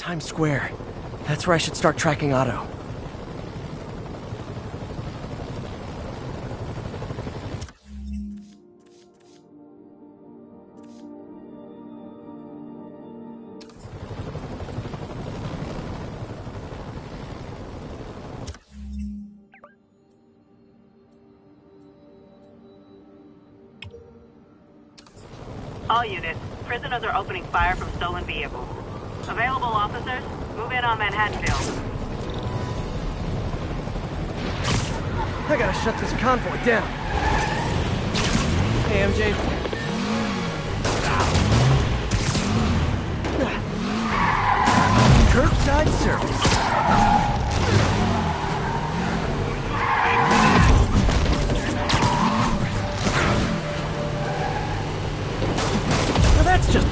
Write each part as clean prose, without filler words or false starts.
Times Square. That's where I should start tracking Otto. All units, prisoners are opening fire from stolen vehicles. Available officers, move in on Manhattanville. I gotta shut this convoy down. Hey, MJ. Curbside service. Now that's just...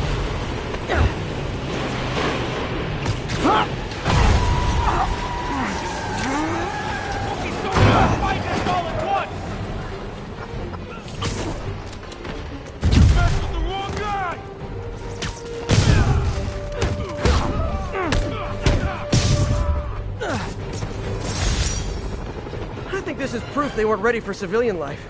I think this is proof they weren't ready for civilian life.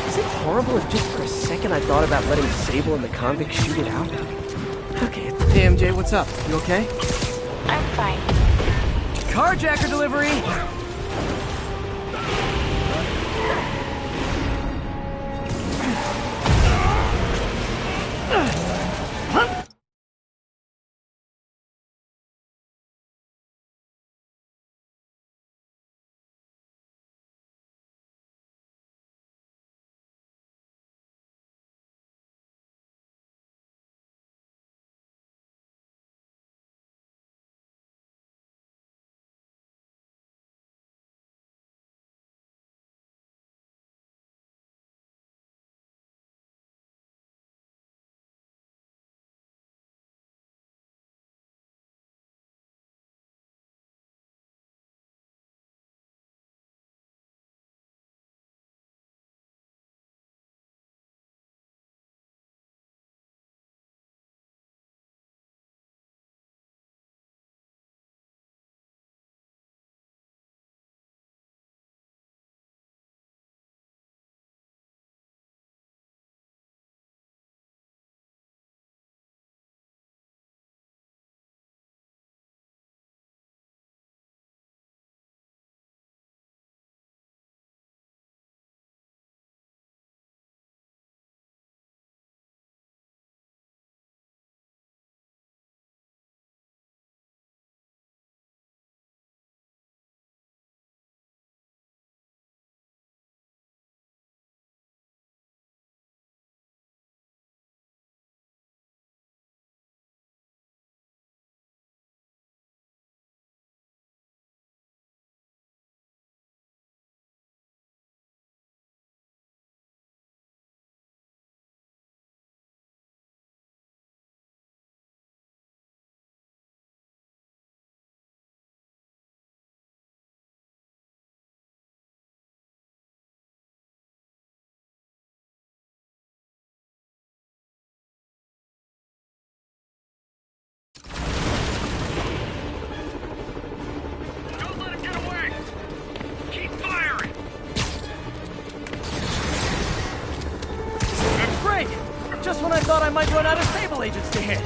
Is it horrible if just for a second I thought about letting Sable and the convict shoot it out? Okay. Hey, MJ, what's up? You okay? I'm fine. Carjacker delivery! Just when I thought I might run out of Sable agents to hit.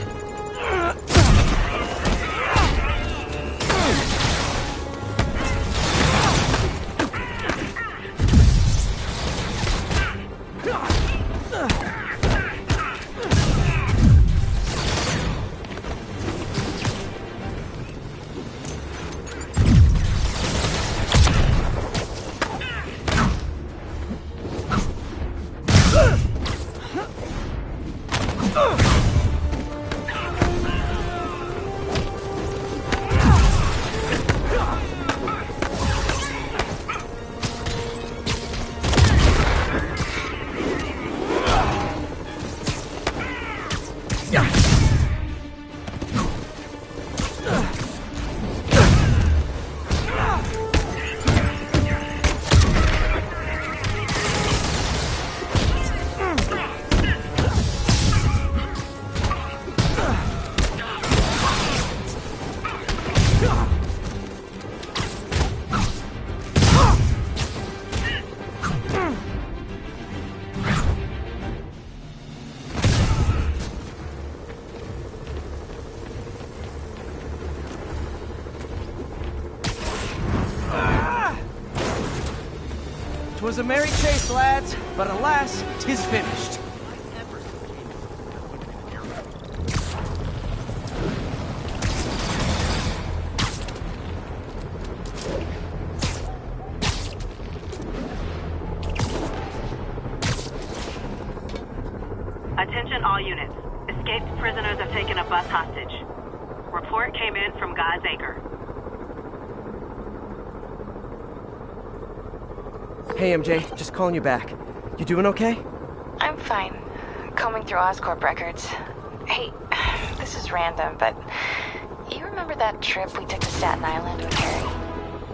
'Twas a merry chase, lads, but alas, 'tis finished. Attention all units. Escaped prisoners have taken a bus hostage. Report came in from God's Acre. Hey, MJ, just calling you back. You doing okay? I'm fine. Combing through Oscorp records. Hey, this is random, but you remember that trip we took to Staten Island with Harry?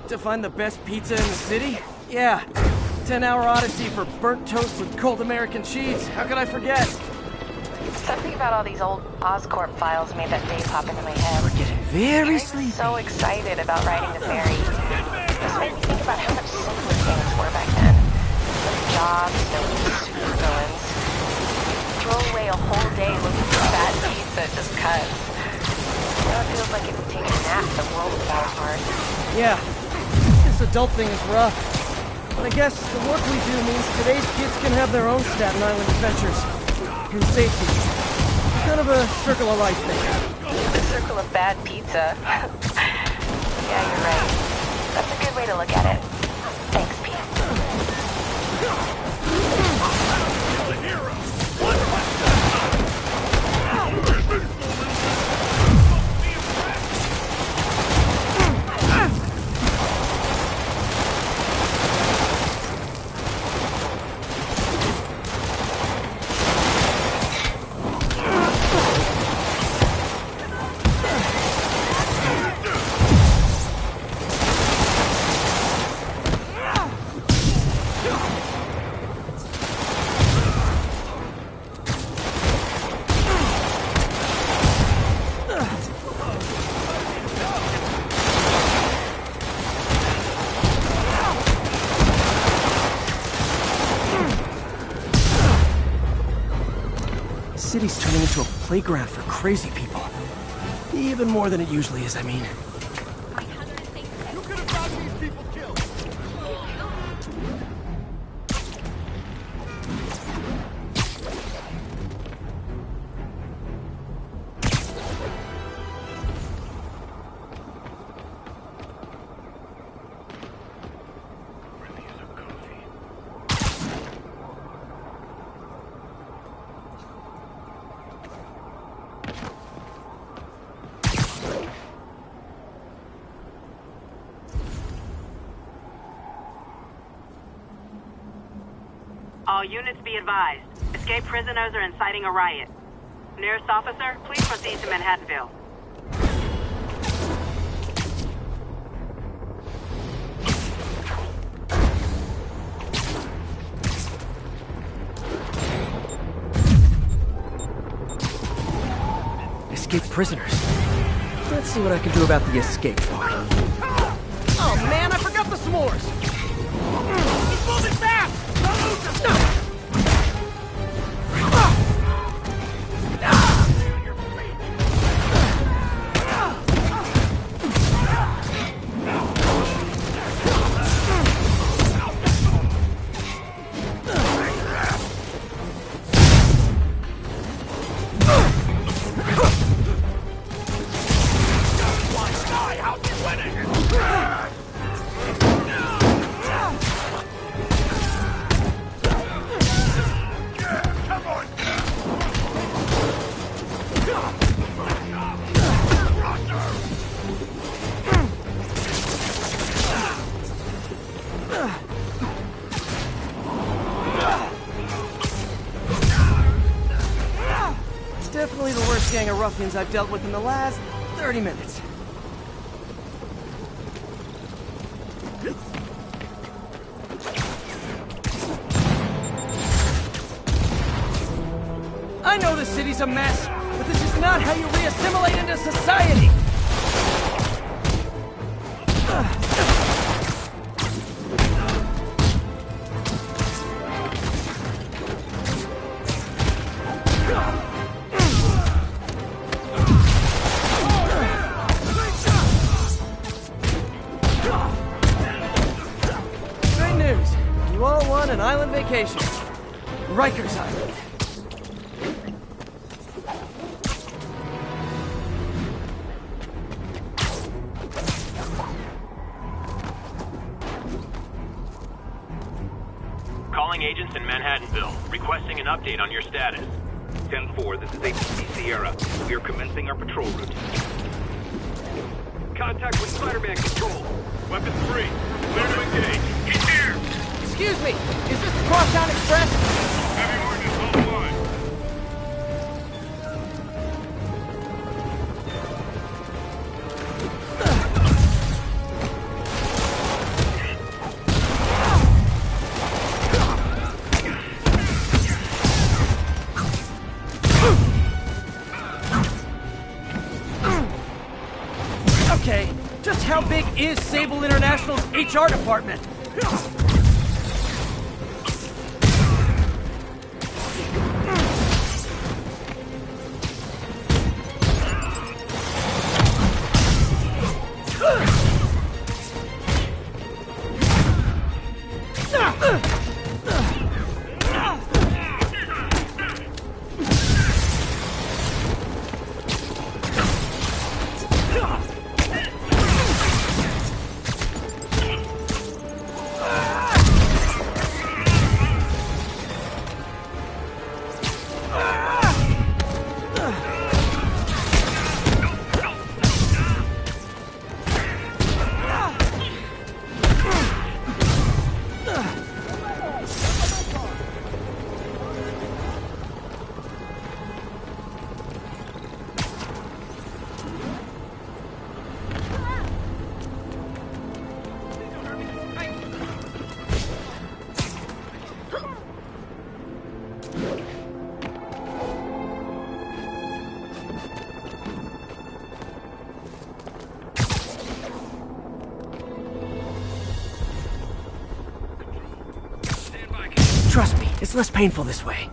To find the best pizza in the city? Yeah. 10-hour odyssey for burnt toast with cold American cheese. How could I forget? Something about all these old Oscorp files made that day pop into my head. We're getting very Harry was sleepy. so excited about riding the ferry. This made me think about how much simpler things were back then. No jobs, no super villains. Throw away a whole day looking for bad pizza just cuz. Now it feels like if we take a nap, the world would fall apart. Yeah, this adult thing is rough. But I guess the work we do means today's kids can have their own Staten Island adventures. In safety. Kind of a circle of life thing. The circle of bad pizza. Yeah, you're right. That's a good way to look at it. Thanks, Pete. The city's turning into a playground for crazy people. Even more than it usually is, I mean. You could have got these people killed. All units be advised. Escaped prisoners are inciting a riot. Nearest officer, please proceed to Manhattanville. Escaped prisoners. Let's see what I can do about the escape part. Oh man, I forgot the s'mores! He's moving fast! Don't lose him! definitely the worst gang of ruffians I've dealt with in the last 30 minutes. I know the city's a mess, but this is not how you re-assimilate into society! Great news! You all won an island vacation. Rikers Island. Calling agents in Manhattanville, requesting an update on your status. 10-4, this is APC Sierra. We are commencing our patrol route. Contact with Spider-Man Control. Weapons free. Clear to engage. He's here! Excuse me, is this the Crosstown Express? Heavy ordnance online. Okay, just how big is Sable International's HR department? Trust me, it's less painful this way.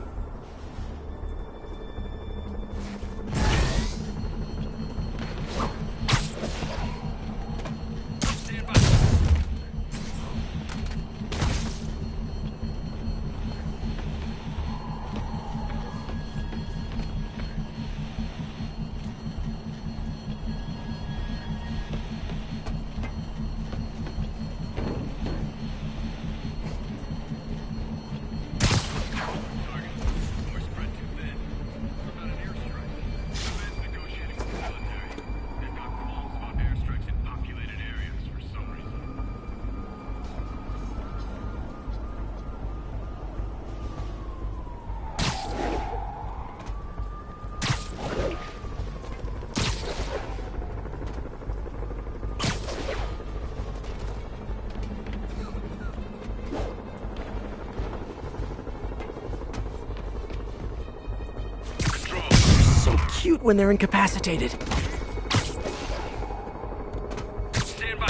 Cute when they're incapacitated. Stand by.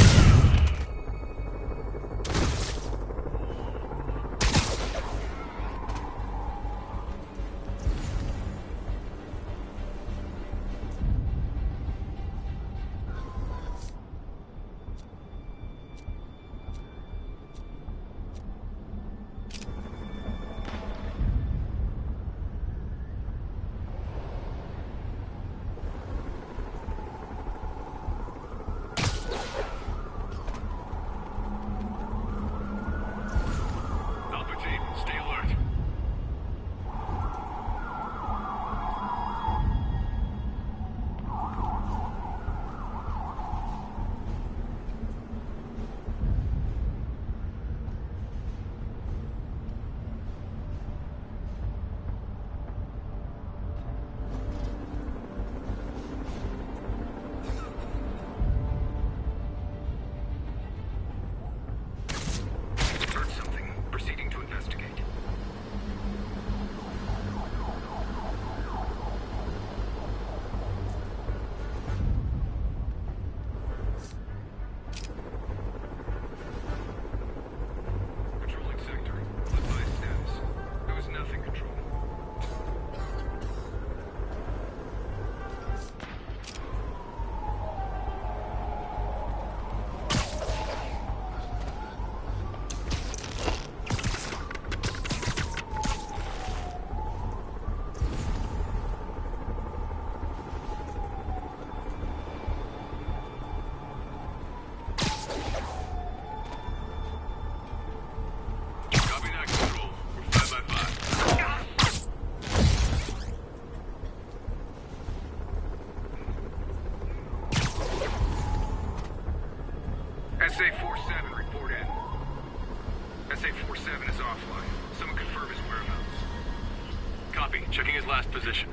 last position.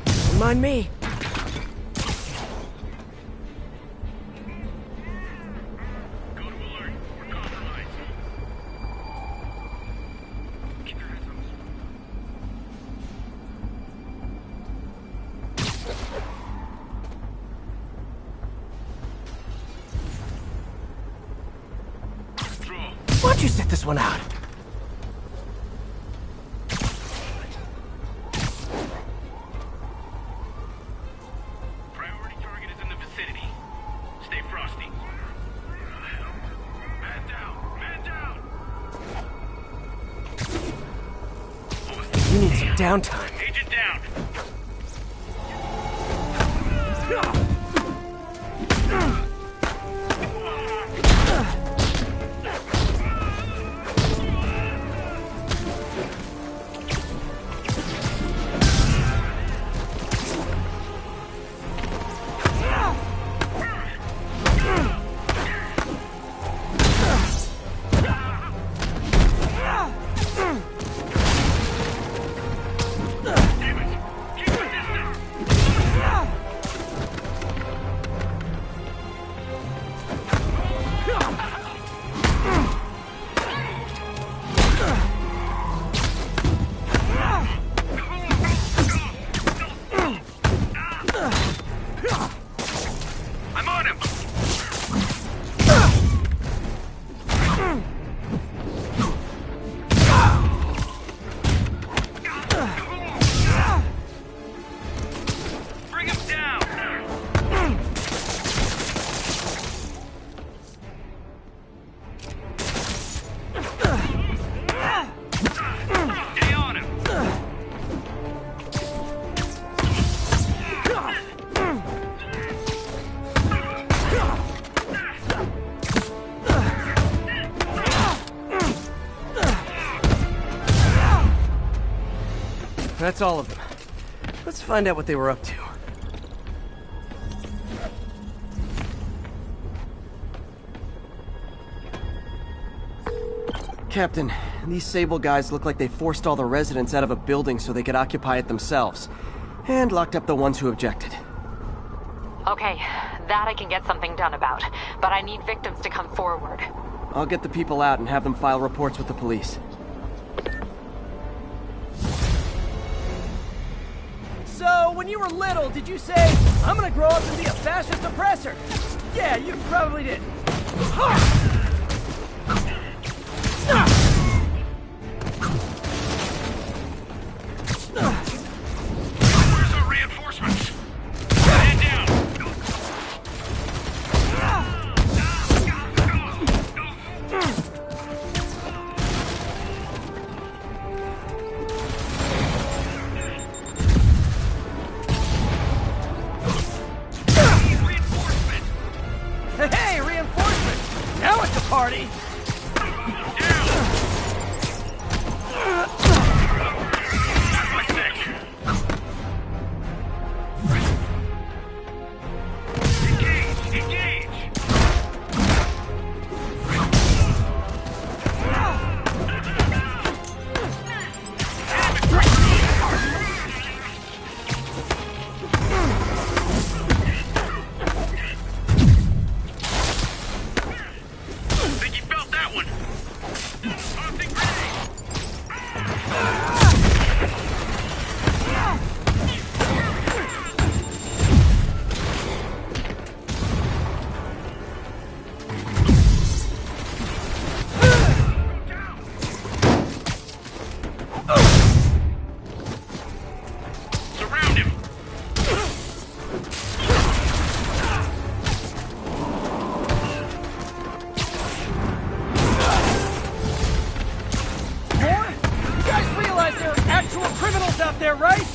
Don't mind me. Go to alert. We're compromised. Keep your heads up. Control. Why don't you sit this one out? Priority target is in the vicinity. Stay frosty. Man down! Man down! What was this? You need some downtime. Agent down! I'm on him! Bring him down! Stay on him! That's all of them. Let's find out what they were up to. Captain, these Sable guys look like they forced all the residents out of a building so they could occupy it themselves. And locked up the ones who objected. Okay, that I can get something done about, but I need victims to come forward. I'll get the people out and have them file reports with the police. So, when you were little, did you say, I'm gonna grow up and be a fascist oppressor? Yeah, you probably did. Where's our reinforcements? Man down! Reinforcement! Hey, reinforcements! Now it's a party! My stick! Engage! Engage! Think he felt that one! Tossing grenade! Surround him! More? You guys realize there are actual criminals out there, right?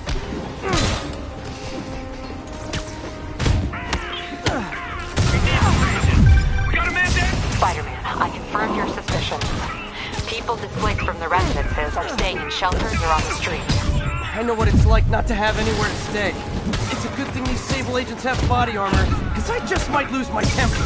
We got a man dead? Spider-Man, I confirmed your suspicions. People displaced from the residences are staying in shelters or on the street. I know what it's like not to have anywhere to stay. It's a good thing these Sable agents have body armor, because I just might lose my temper.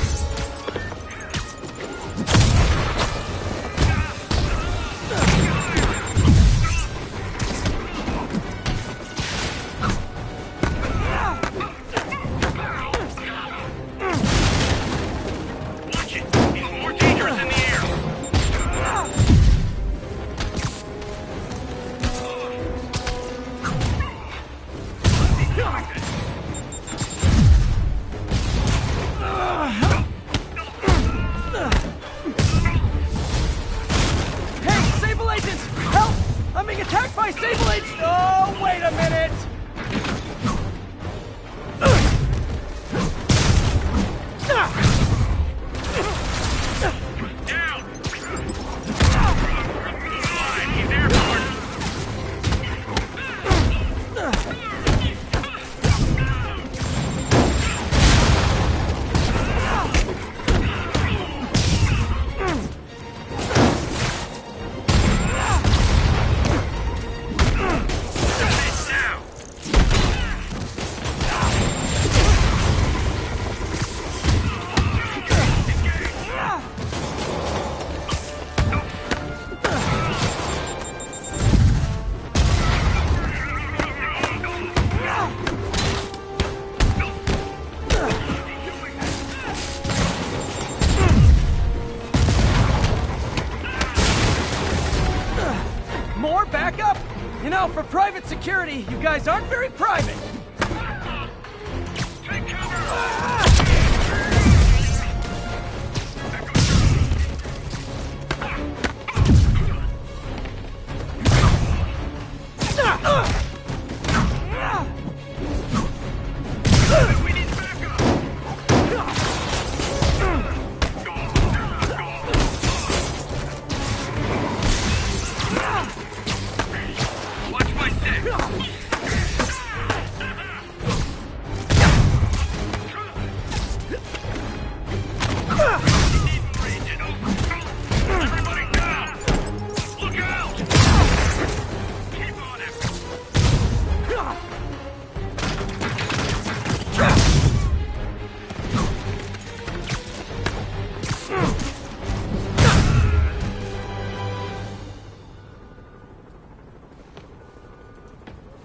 private security, you guys aren't very private. Take cover! We need backup! Watch my six! Everybody down! Look out! Keep on him!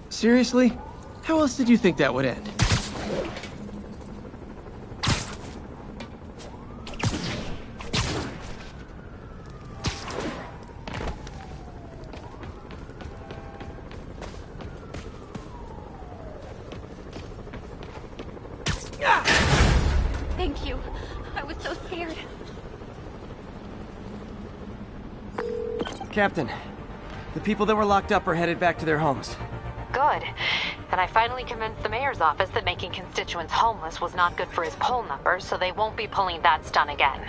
Seriously? How else did you think that would end? Thank you. I was so scared. Captain, the people that were locked up are headed back to their homes. Good. And I finally convinced the mayor's office that making constituents homeless was not good for his poll numbers, so they won't be pulling that stunt again.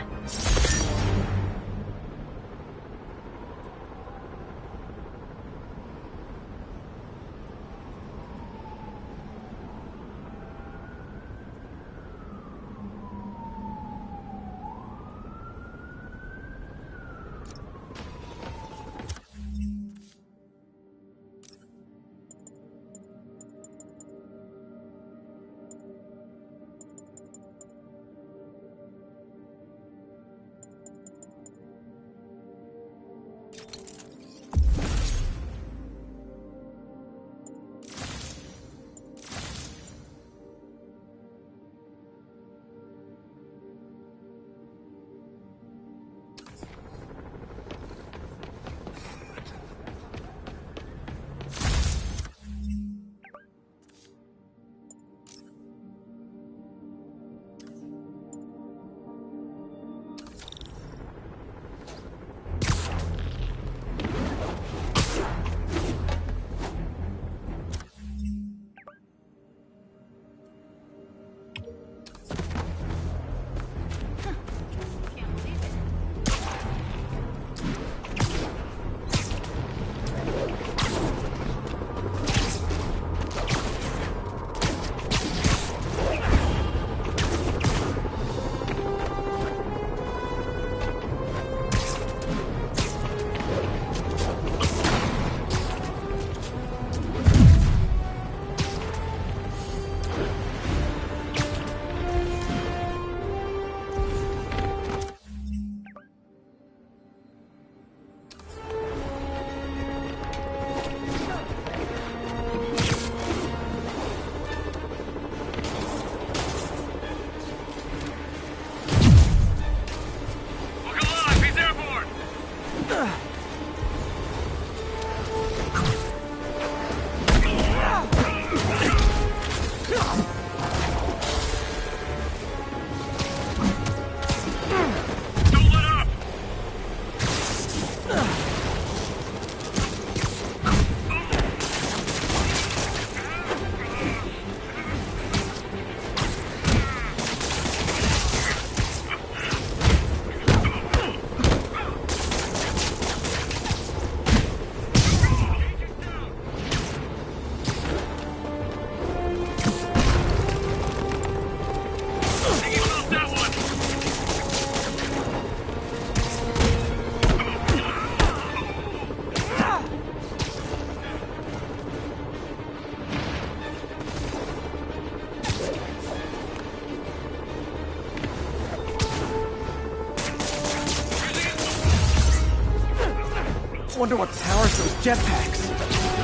Wonder what powers those jetpacks.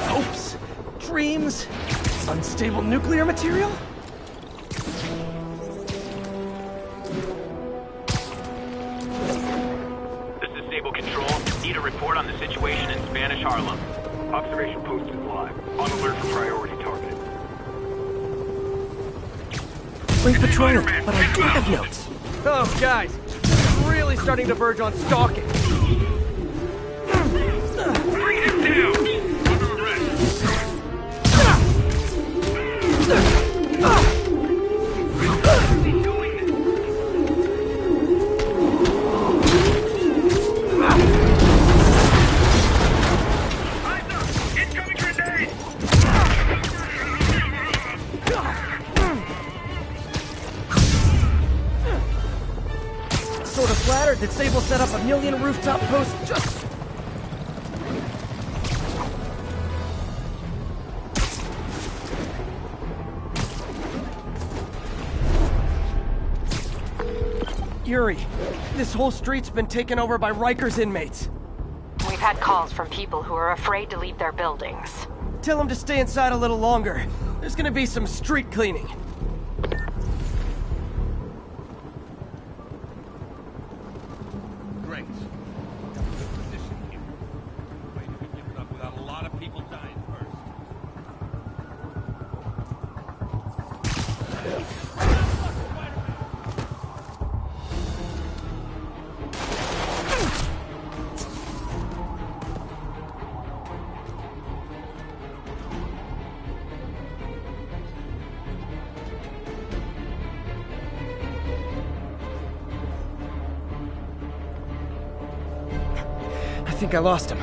Hopes? Dreams? Unstable nuclear material? This is Sable Control. Need a report on the situation in Spanish Harlem. Observation post is live. On alert for priority target. Great patrol, but I do have notes. Oh, guys. I'm really starting to verge on stalking. Bring him down! Under arrest. Incoming grenade! Sort of flattered that Sable set up a million rooftop posts just... Yuri, this whole street's been taken over by Riker's inmates. We've had calls from people who are afraid to leave their buildings. Tell them to stay inside a little longer. There's gonna be some street cleaning. Great. Got a good position here. Way to be given up without a lot of people dying first. I think I lost him.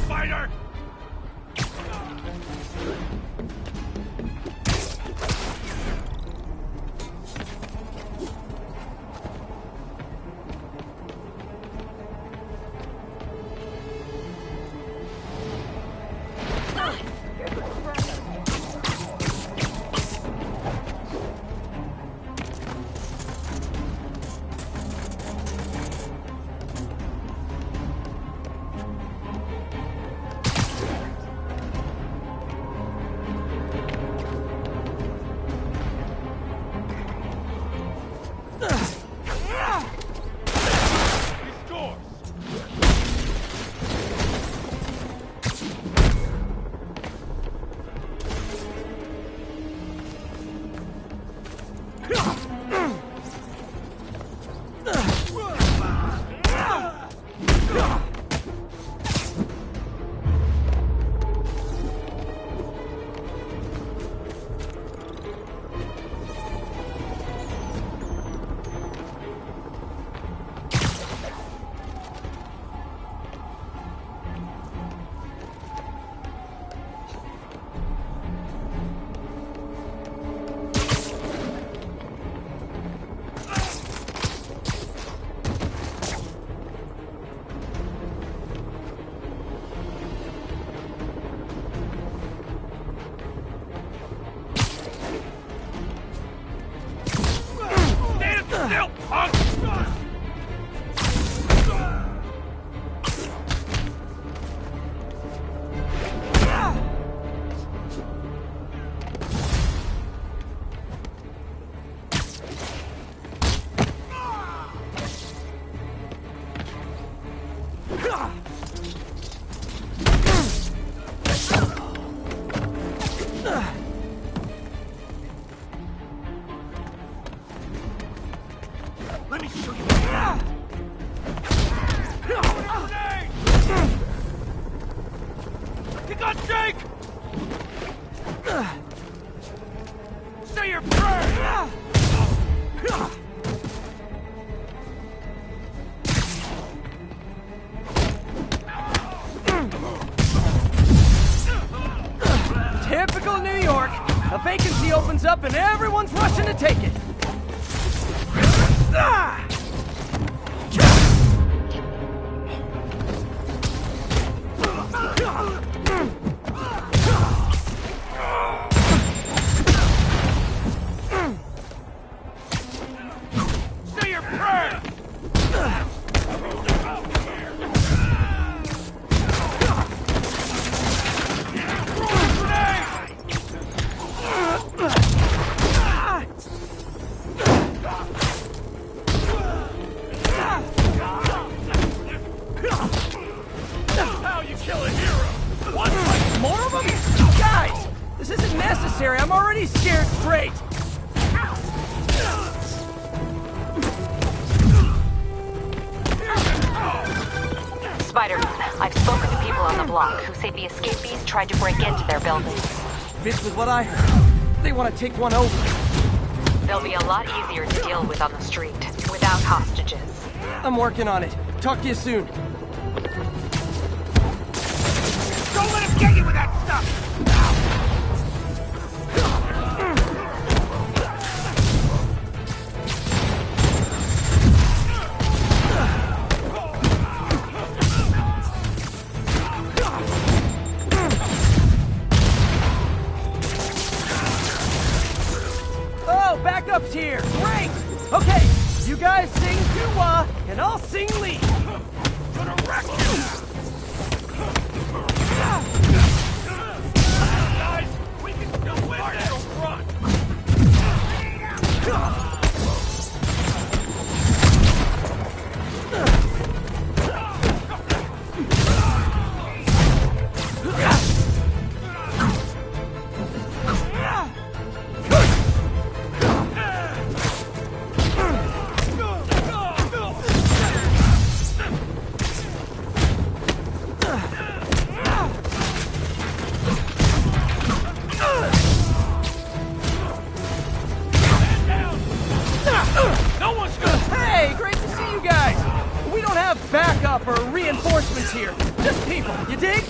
Spider! Still, punk! Let me show you. You got Jake! Say your prayer! Typical New York. A vacancy opens up and everyone's rushing to take it. Say your prayer! This isn't necessary. I'm already scared straight. Spider-Man, I've spoken to people on the block who say the escapees tried to break into their buildings. Fits with what I heard. They want to take one over. They'll be a lot easier to deal with on the street, without hostages. I'm working on it. Talk to you soon. Don't let him get you with that stuff! Oh, backup's here. Great. Okay, you guys sing doo-wah, and I'll sing lead. Gonna wreck you! Guys, we can still win this! Run! Backup or reinforcements here. Just people, you dig?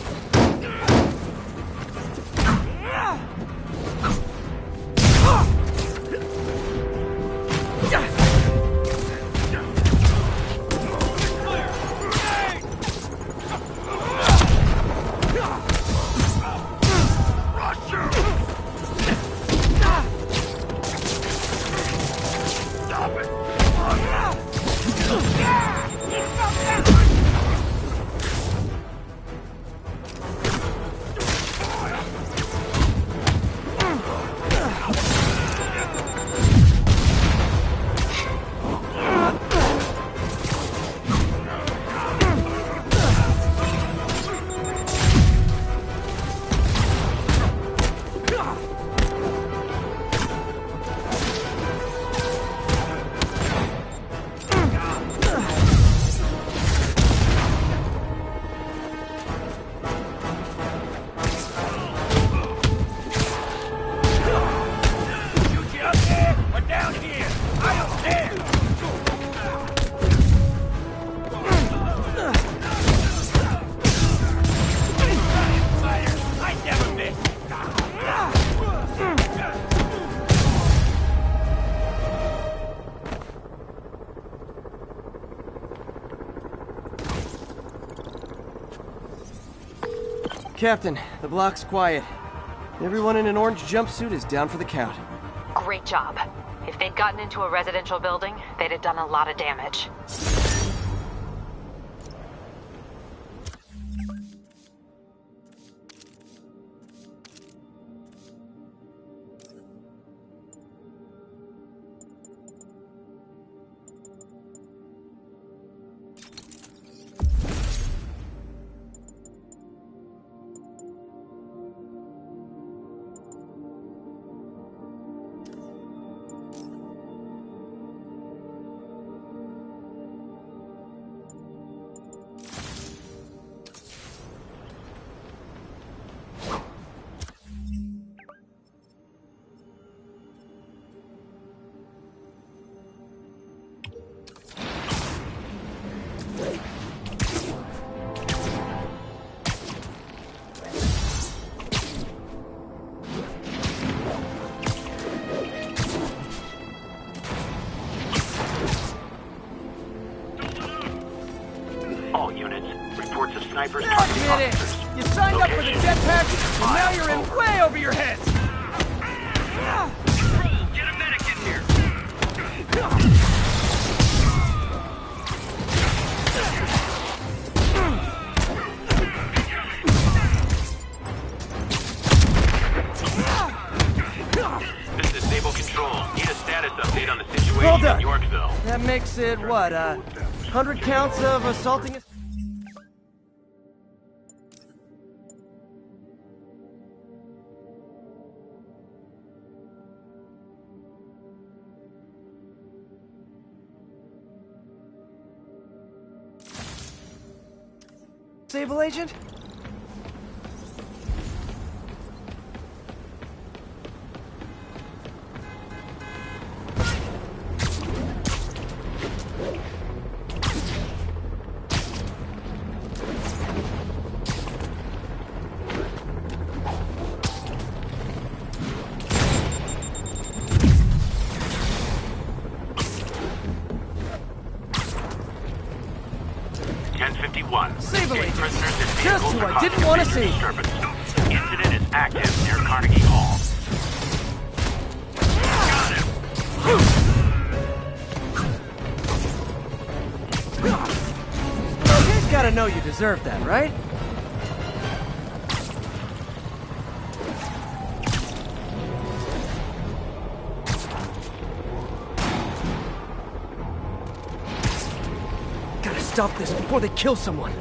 Captain, the block's quiet. Everyone in an orange jumpsuit is down for the count. Great job. If they'd gotten into a residential building, they'd have done a lot of damage. Snipers That's it! You signed up for the jetpack, and now you're in way over your heads! Get a medic in here! This is Sable Control. Need a status update on the situation Hold up. in Yorkville. That makes it, what, 100 counts of assaulting a... Sable Agent? Sable Agent! Just who I didn't want to see! Incident is active near Carnegie Hall. You guys gotta know you deserve that, right? Gotta stop this before they kill someone.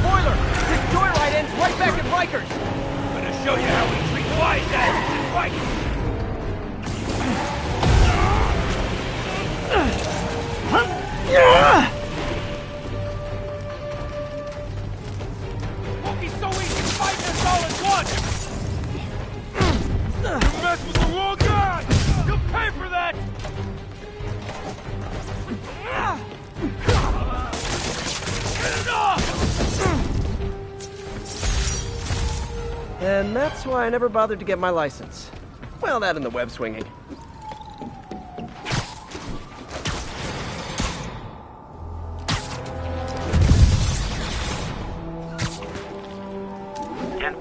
Spoiler! This joyride ends right back at Rikers! I'm gonna show you how we treat wise asses and fight. Won't be so easy fighting us all at once! You mess with the wrong guy! You'll pay for that! Get it off! And that's why I never bothered to get my license. Well, that and the web swinging.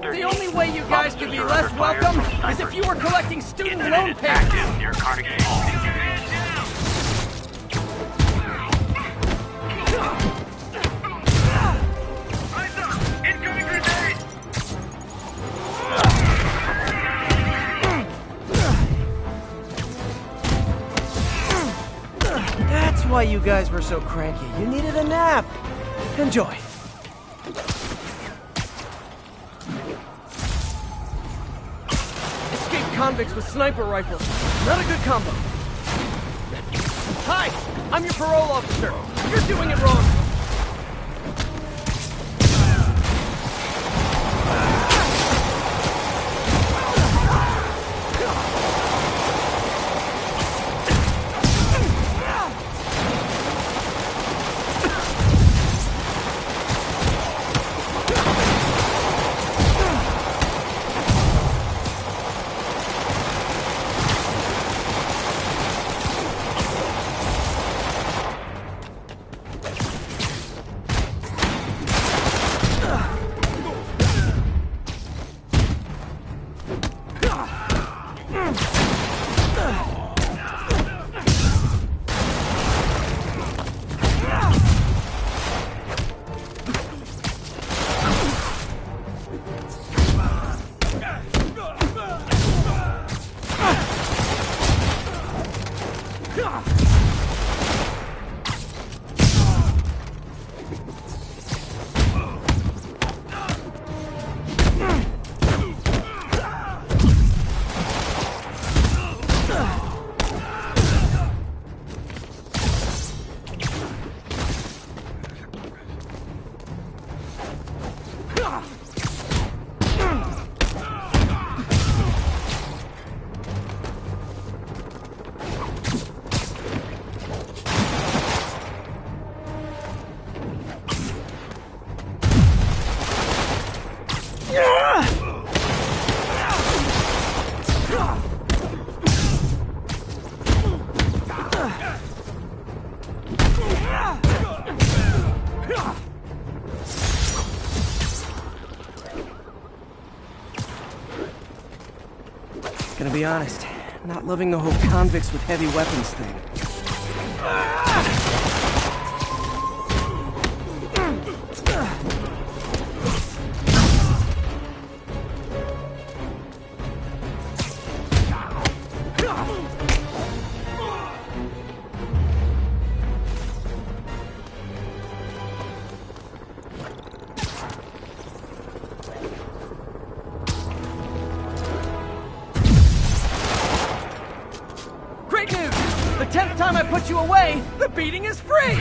The only way you guys could be less welcome is if you were collecting student loan payments. Active near Carnegie Hall. Incoming grenade! That's why you guys were so cranky. You needed a nap. Enjoy. Escaped convicts with sniper rifles. Not a good combo. Hi, I'm your parole officer. You're doing it wrong. Gonna be honest, not loving the whole convicts with heavy weapons thing. Great news! The 10th time I put you away, the beating is free!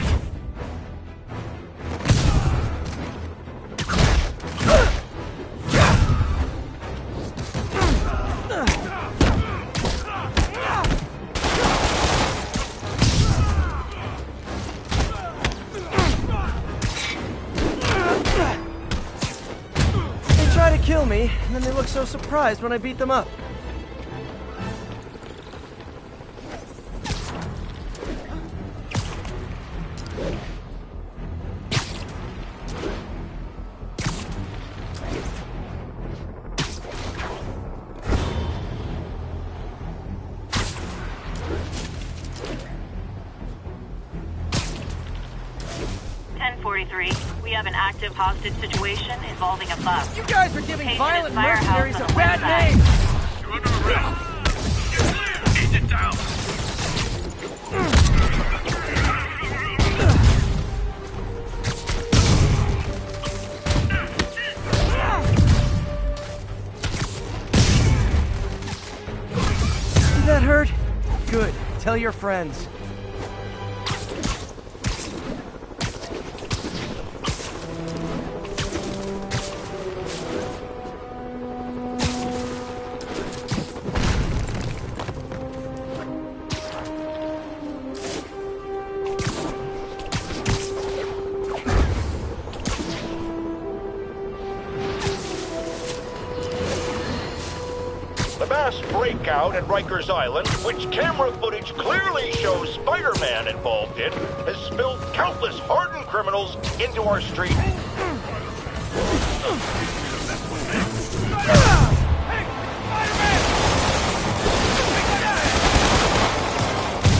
try to kill me, and then they look so surprised when I beat them up. We have an active hostage situation involving a bus. You guys are giving Patient violent is firehouse mercenaries on a the bad west name! You're under arrest. Get clear. Agent down. Did that hurt? Good. Tell your friends. Breakout at Rikers Island, which camera footage clearly shows Spider-Man involved in, has spilled countless hardened criminals into our street.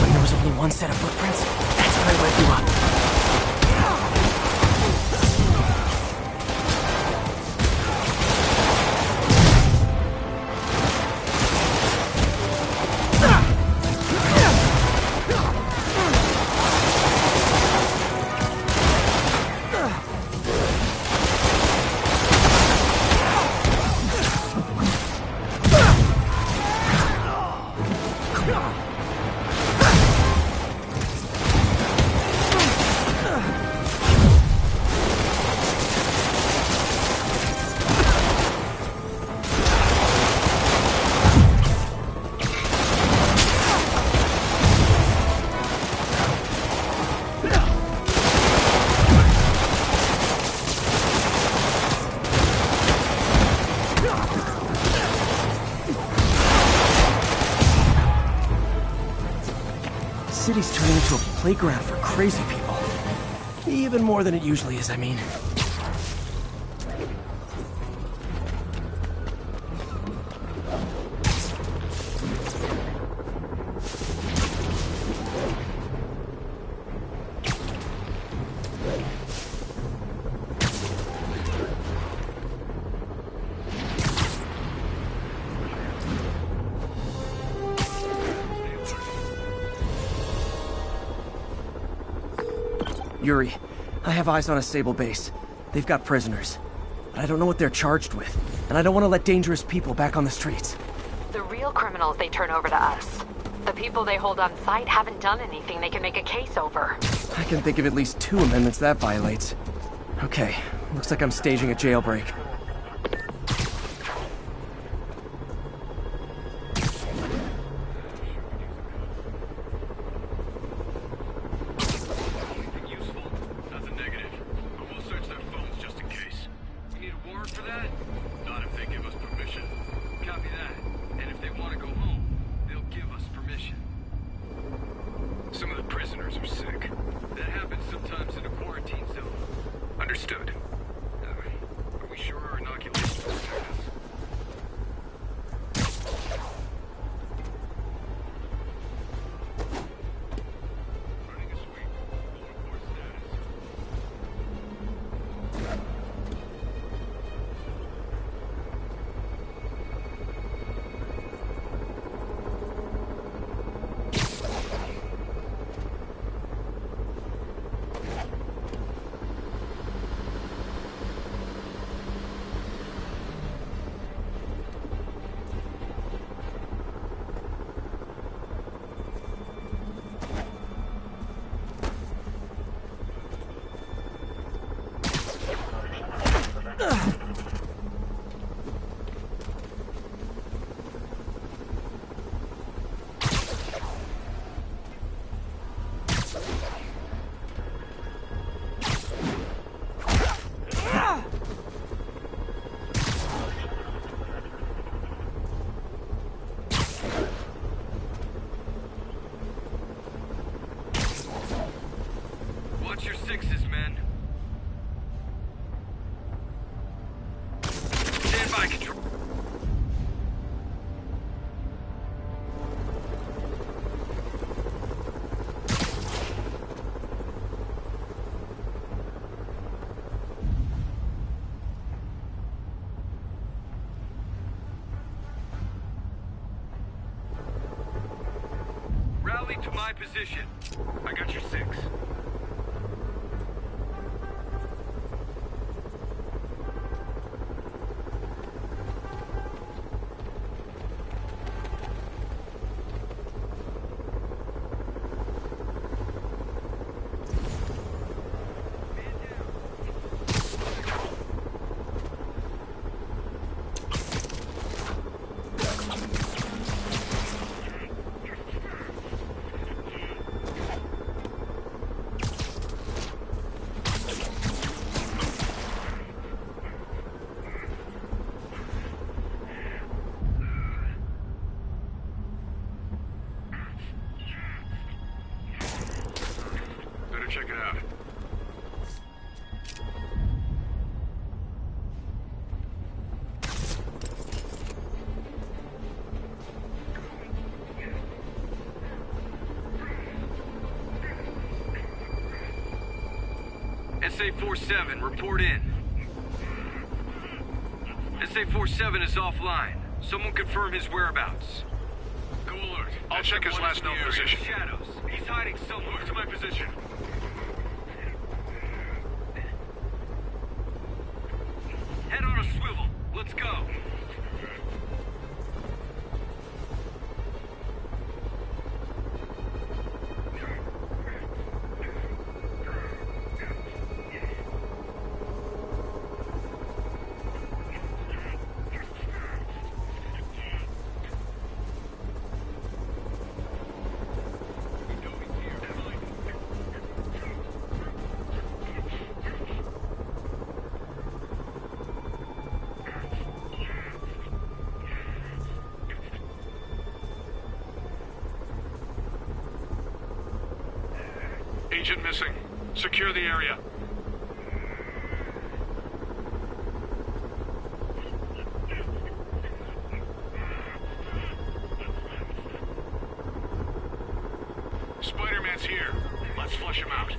When there was only one set of footprints, that's when I woke you up. City's turning into a playground for crazy people. Even more than it usually is, I mean. Yuri, I have eyes on a Sable base. They've got prisoners. But I don't know what they're charged with. And I don't want to let dangerous people back on the streets. The real criminals they turn over to us. The people they hold on site haven't done anything they can make a case over. I can think of at least 2 amendments that violates. Okay, looks like I'm staging a jailbreak. Understood. Are we sure our by, Control. Rally to my position. I got your 6. Check it out. SA-47, report in. SA-47 is offline. Someone confirm his whereabouts. Go alert. I'll check his last known position. Shadows. He's hiding somewhere. Move to my position. Head on a swivel. Let's go. Agent missing. Secure the area. Spider-Man's here. Let's flush him out.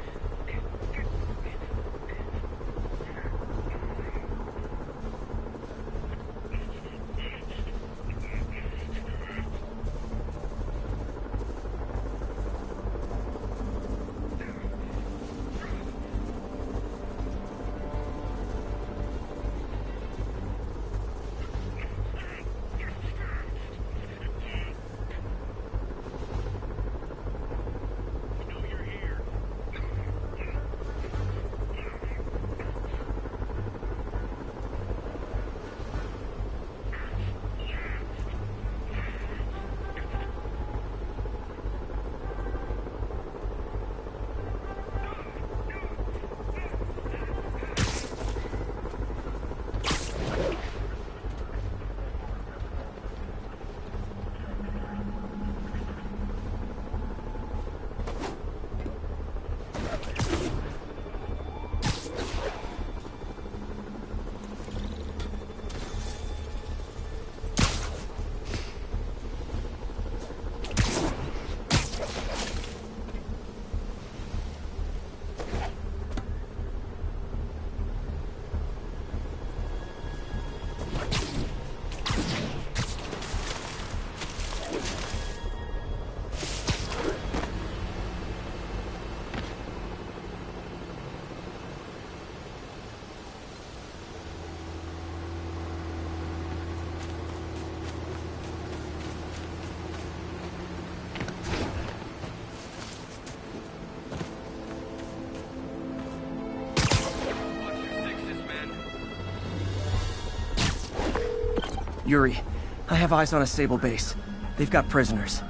Yuri, I have eyes on a Sable base. They've got prisoners.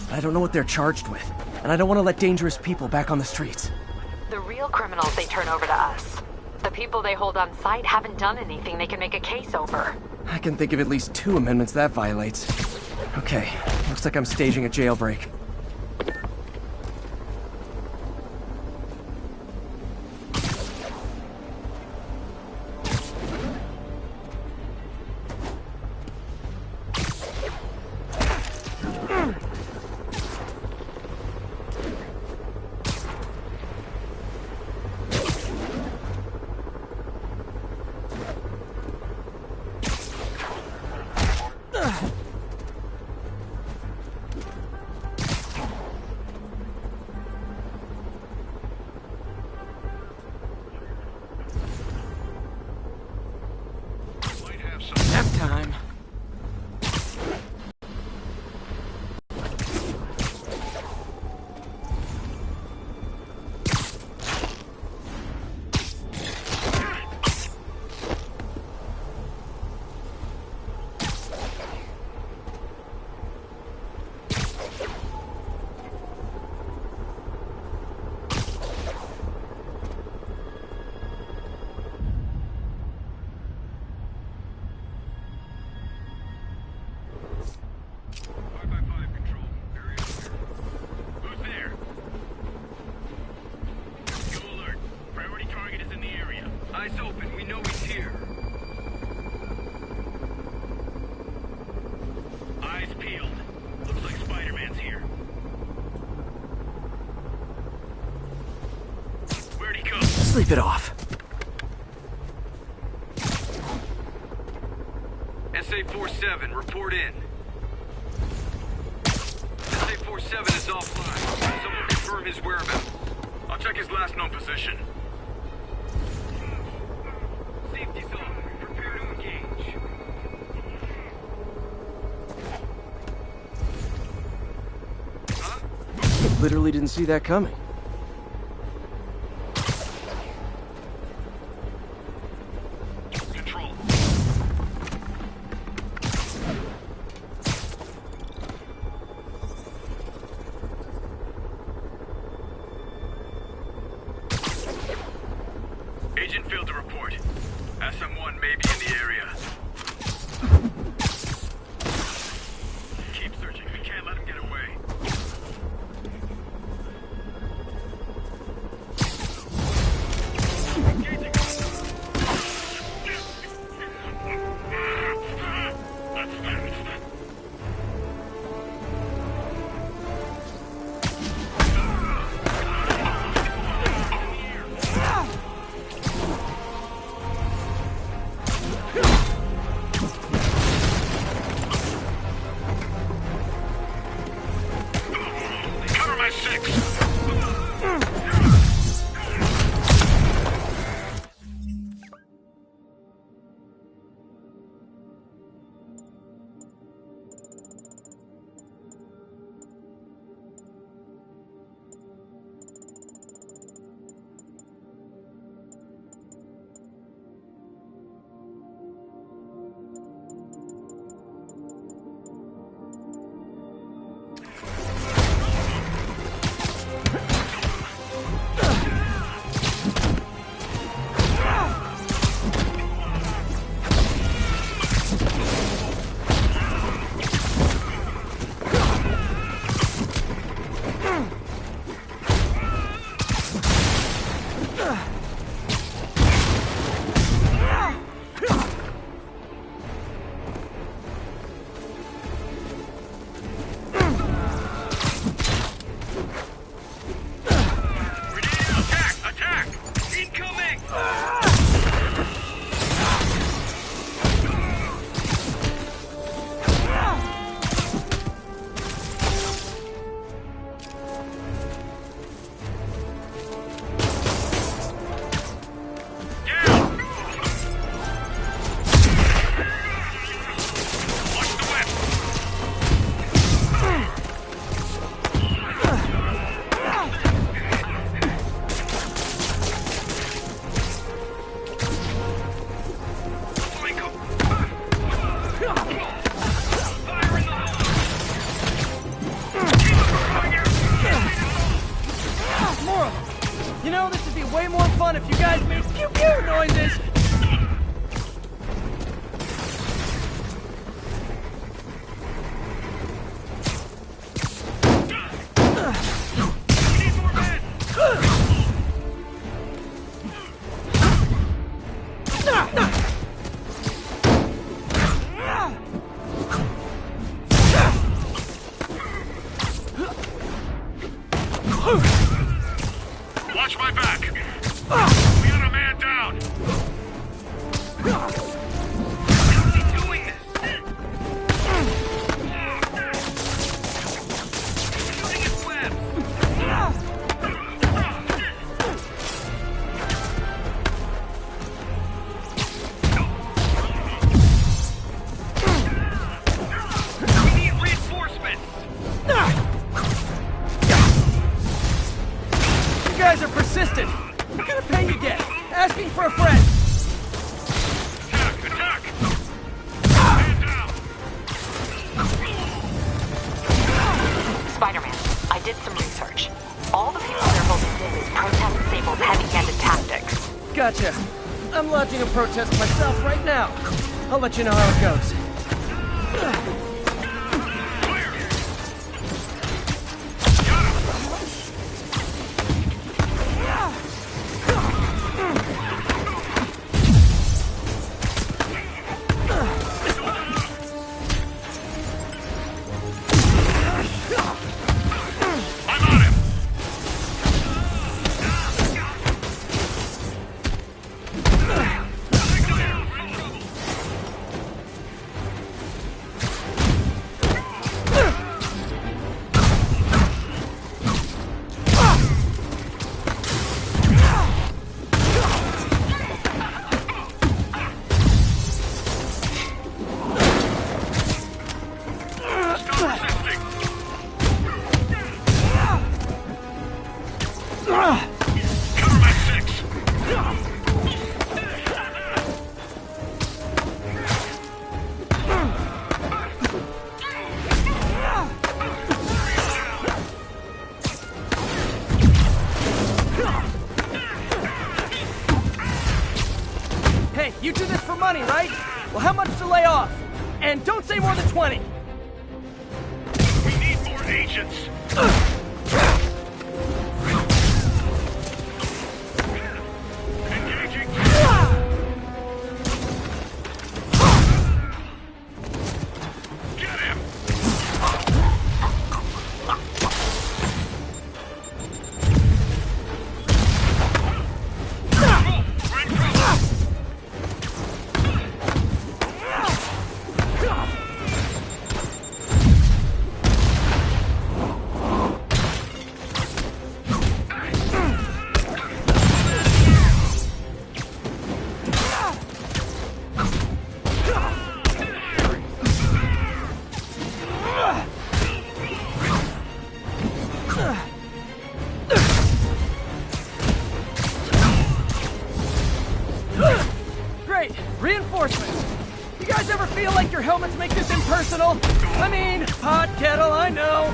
I don't know what they're charged with, and I don't want to let dangerous people back on the streets. The real criminals they turn over to us. The people they hold on site haven't done anything they can make a case over. I can think of at least 2 amendments that violates. Okay, looks like I'm staging a jailbreak. Nap time. Eyes open, we know he's here. Eyes peeled. Looks like Spider-Man's here. Where'd he go? Sleep it off. SA-47, report in. SA-47 is offline. Someone confirm his whereabouts. I'll check his last known position. Safety zone, prepare to engage. Huh? Literally didn't see that coming. Control. Agent failed to report. SM-1 may be in the area. Keep searching. We can't let him get away. did some research. All the people they're holding do is protest Sable's heavy-handed tactics. Gotcha. I'm lodging a protest myself right now. I'll let you know how it goes. Hey, you do this for money, right? Well, how much to lay off? And don't say more than 20. We need more agents. Engaging. Get him. Great! Reinforcements! You guys ever feel like your helmets make this impersonal? I mean, hot kettle, I know!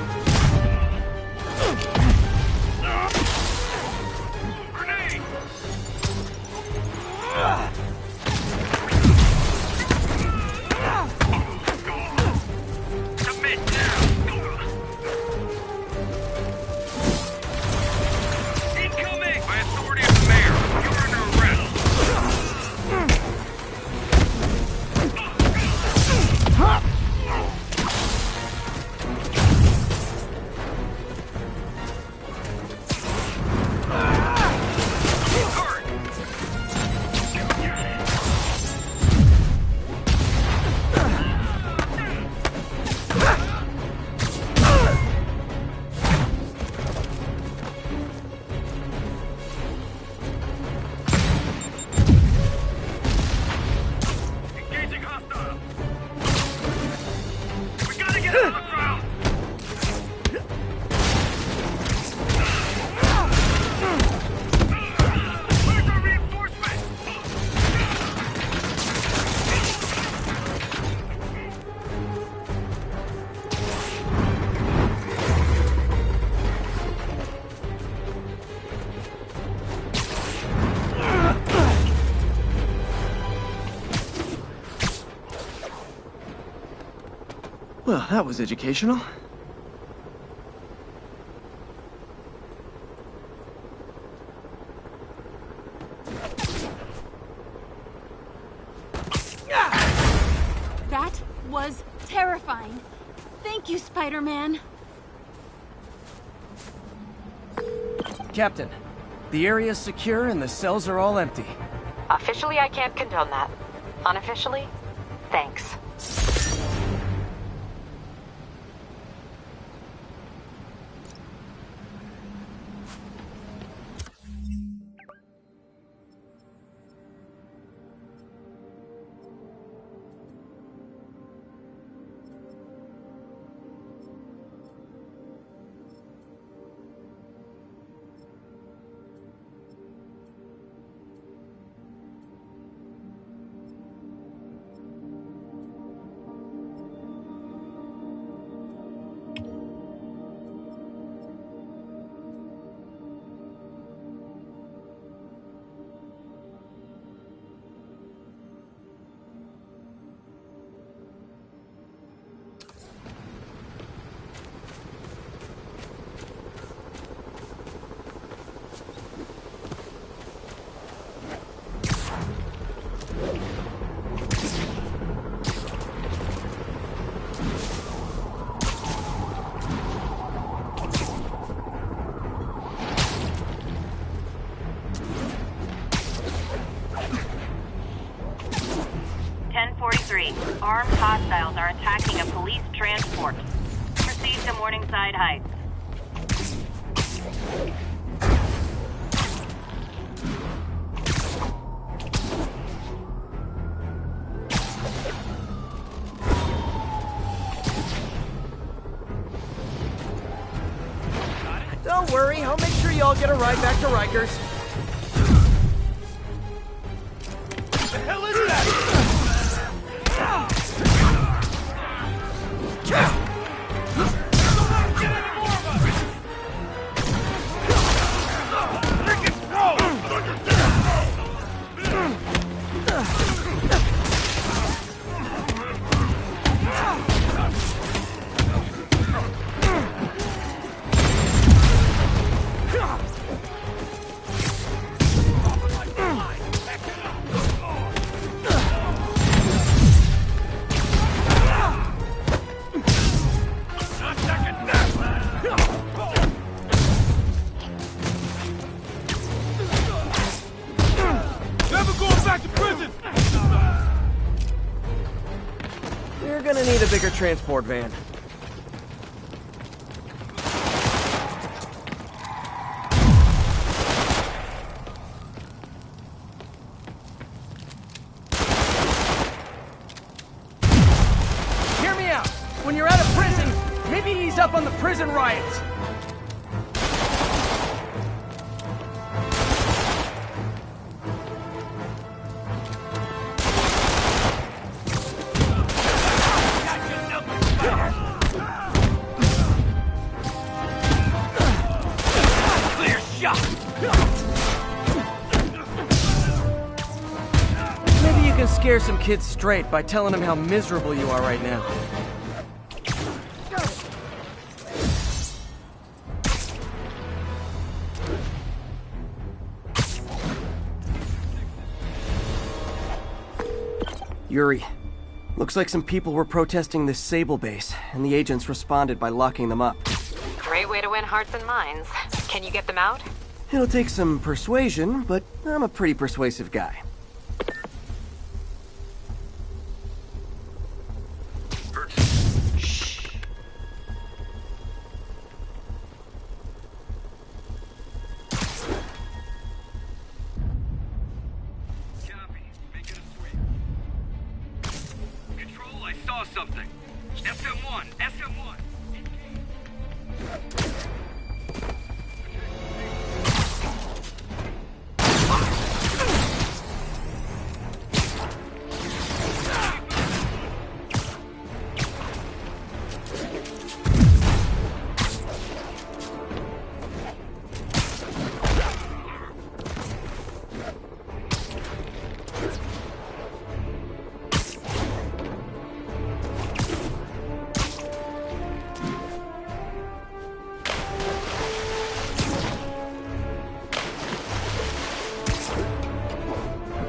Grenade. Commit now! Incoming! By authority of the mayor, you're under arrest. Engaging hostile. We gotta get on the ground. Where's our reinforcement? Well, that was educational. That was terrifying. Thank you, Spider-Man. Captain, the area's secure and the cells are all empty. Officially, I can't condone that. Unofficially, thanks. 1043. Armed hostiles are attacking a police transport. Proceed to Morningside Heights. Don't worry, I'll make sure y'all get a ride back to Rikers. The hell is that? We're gonna need a bigger transport van. Hear me out. When you're out of prison, maybe ease up on the prison riots. Maybe you can scare some kids straight by telling them how miserable you are right now. Yuri, looks like some people were protesting this Sable base, and the agents responded by locking them up. Great way to win hearts and minds. Can you get them out? It'll take some persuasion, but I'm a pretty persuasive guy. Shh. Copy. Making a sweep. Control, I saw something. SM1, SM1.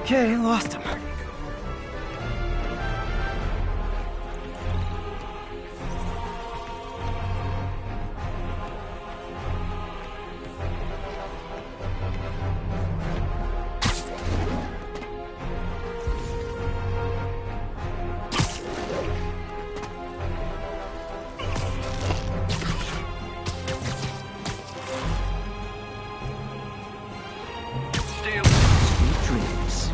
Okay, lost him. Stay Sweet dreams.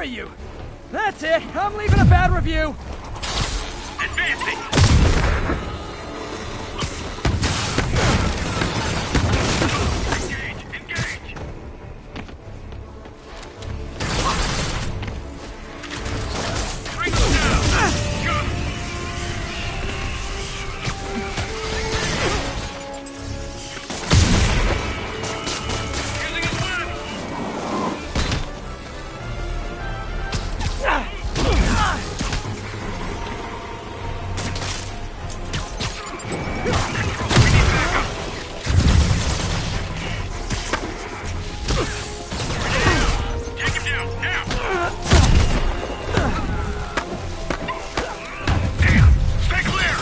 are you? That's it. I'm leaving a bad review. Advancing! Engage! Bring them down! Go! Using his web! Take him down, now! Damn! Stay clear!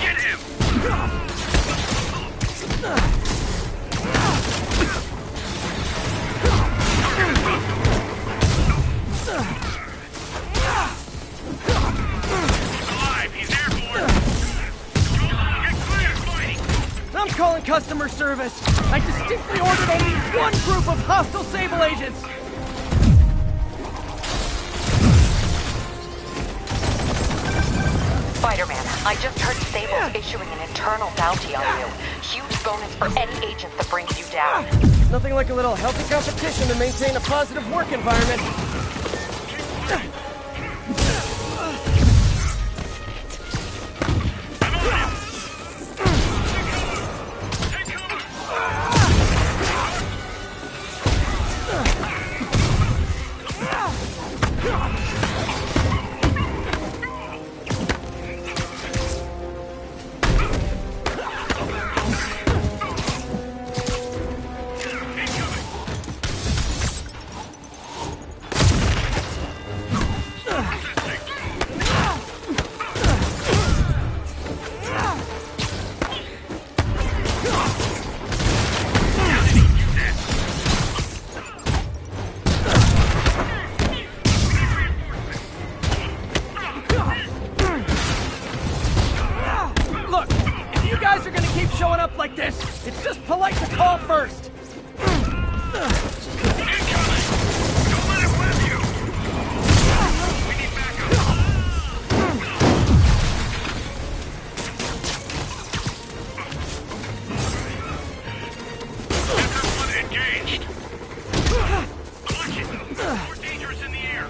Get him! Alive, he's airborne! Get clear, fighting! I'm calling customer service. I distinctly ordered only one group of hostile Sable agents. Spider-Man, I just heard Sable's issuing an internal bounty on you. Huge bonus for any agent that brings you down. Nothing like a little healthy competition to maintain a positive work environment. Look, if you guys are gonna keep showing up like this, it's just polite to call first. Engaged! Watch it! More dangerous in the air!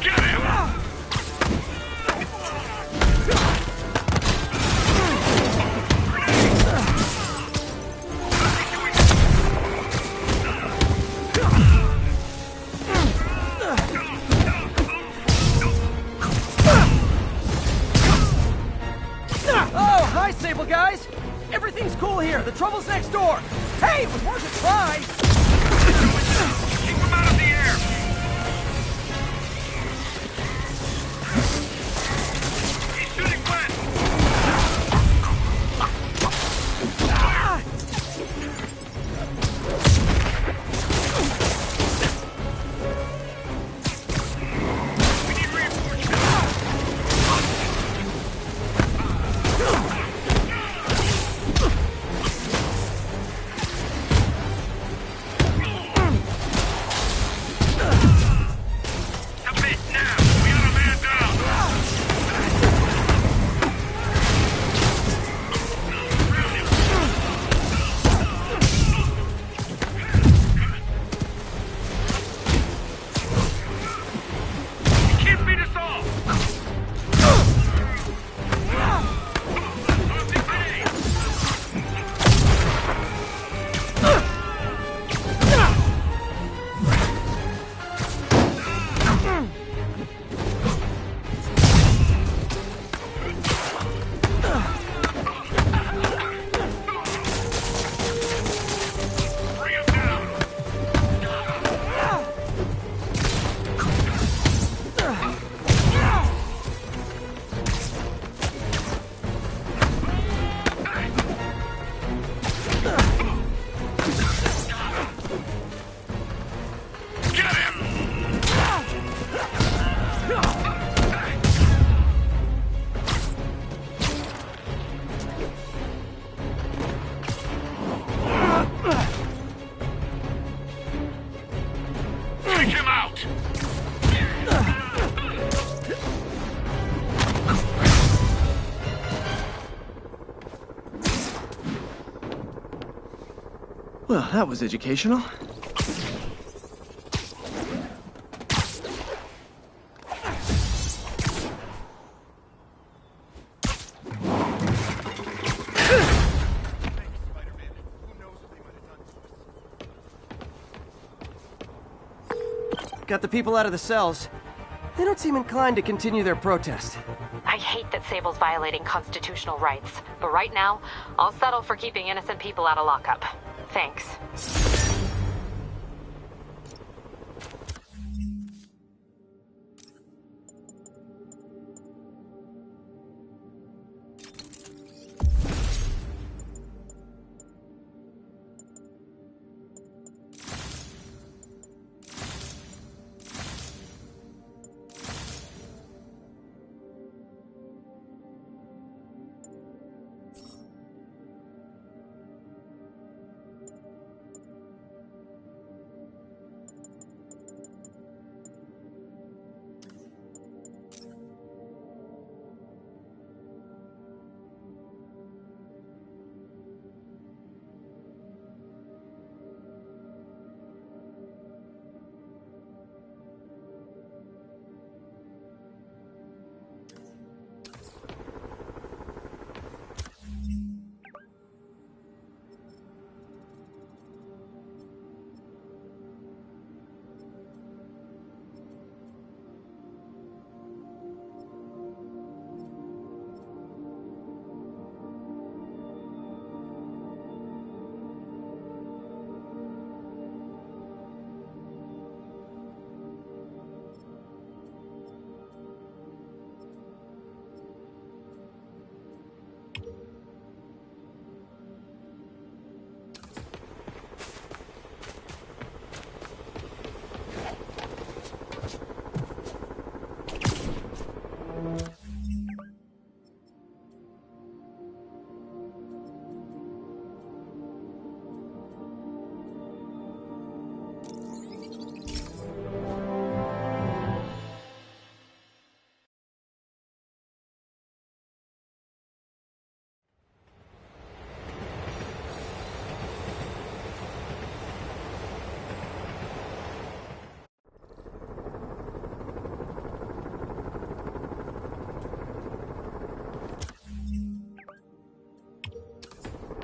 Get him! Oh, hi, Sable guys. Everything's cool here. The trouble's next door. Hey, it was worth a try. Keep him out of the air! He's shooting west! We need reinforcements! Well, that was educational. Got the people out of the cells. They don't seem inclined to continue their protest. I hate that Sable's violating constitutional rights, but right now, I'll settle for keeping innocent people out of lockup. Thanks.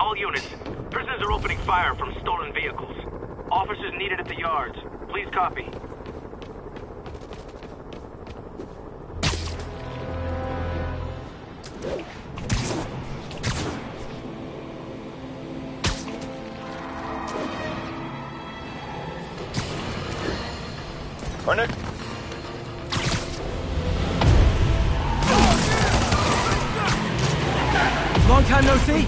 All units, prisoners are opening fire from stolen vehicles. Officers needed at the yards. Please copy. Our next... Long time no see.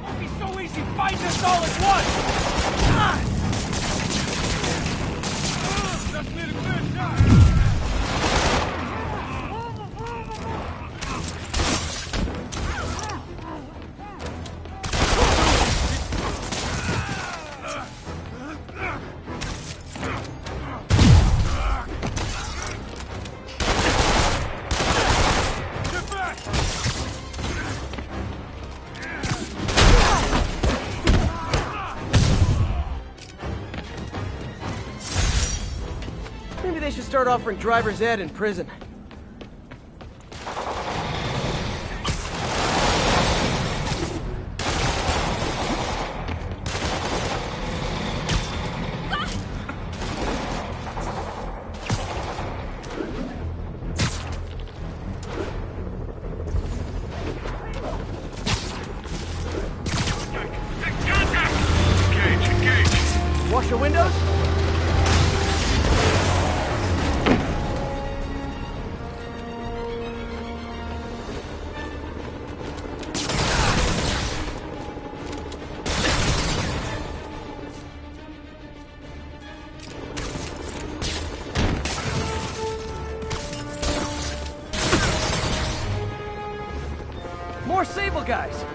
Won't be so easy fighting us all at once! Just need a clear shot! Maybe they should start offering driver's ed in prison. Engage. Wash your windows? More Sable guys!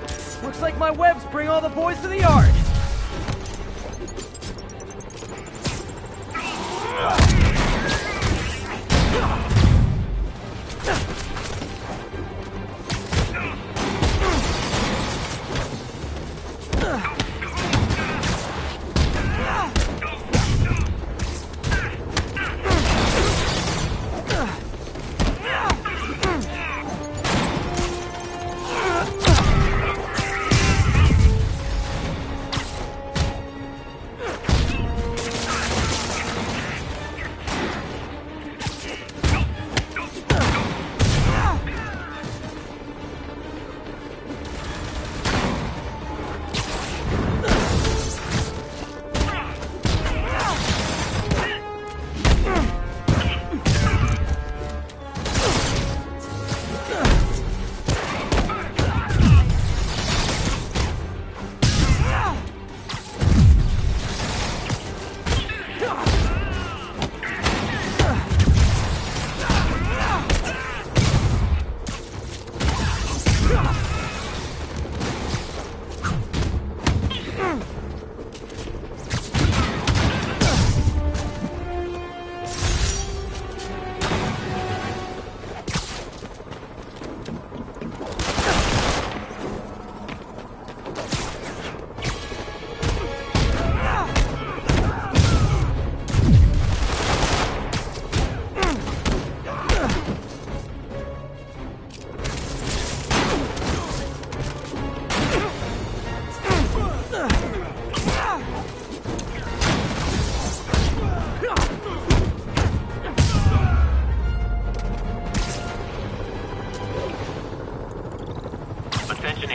Looks like my webs bring all the boys to the yard!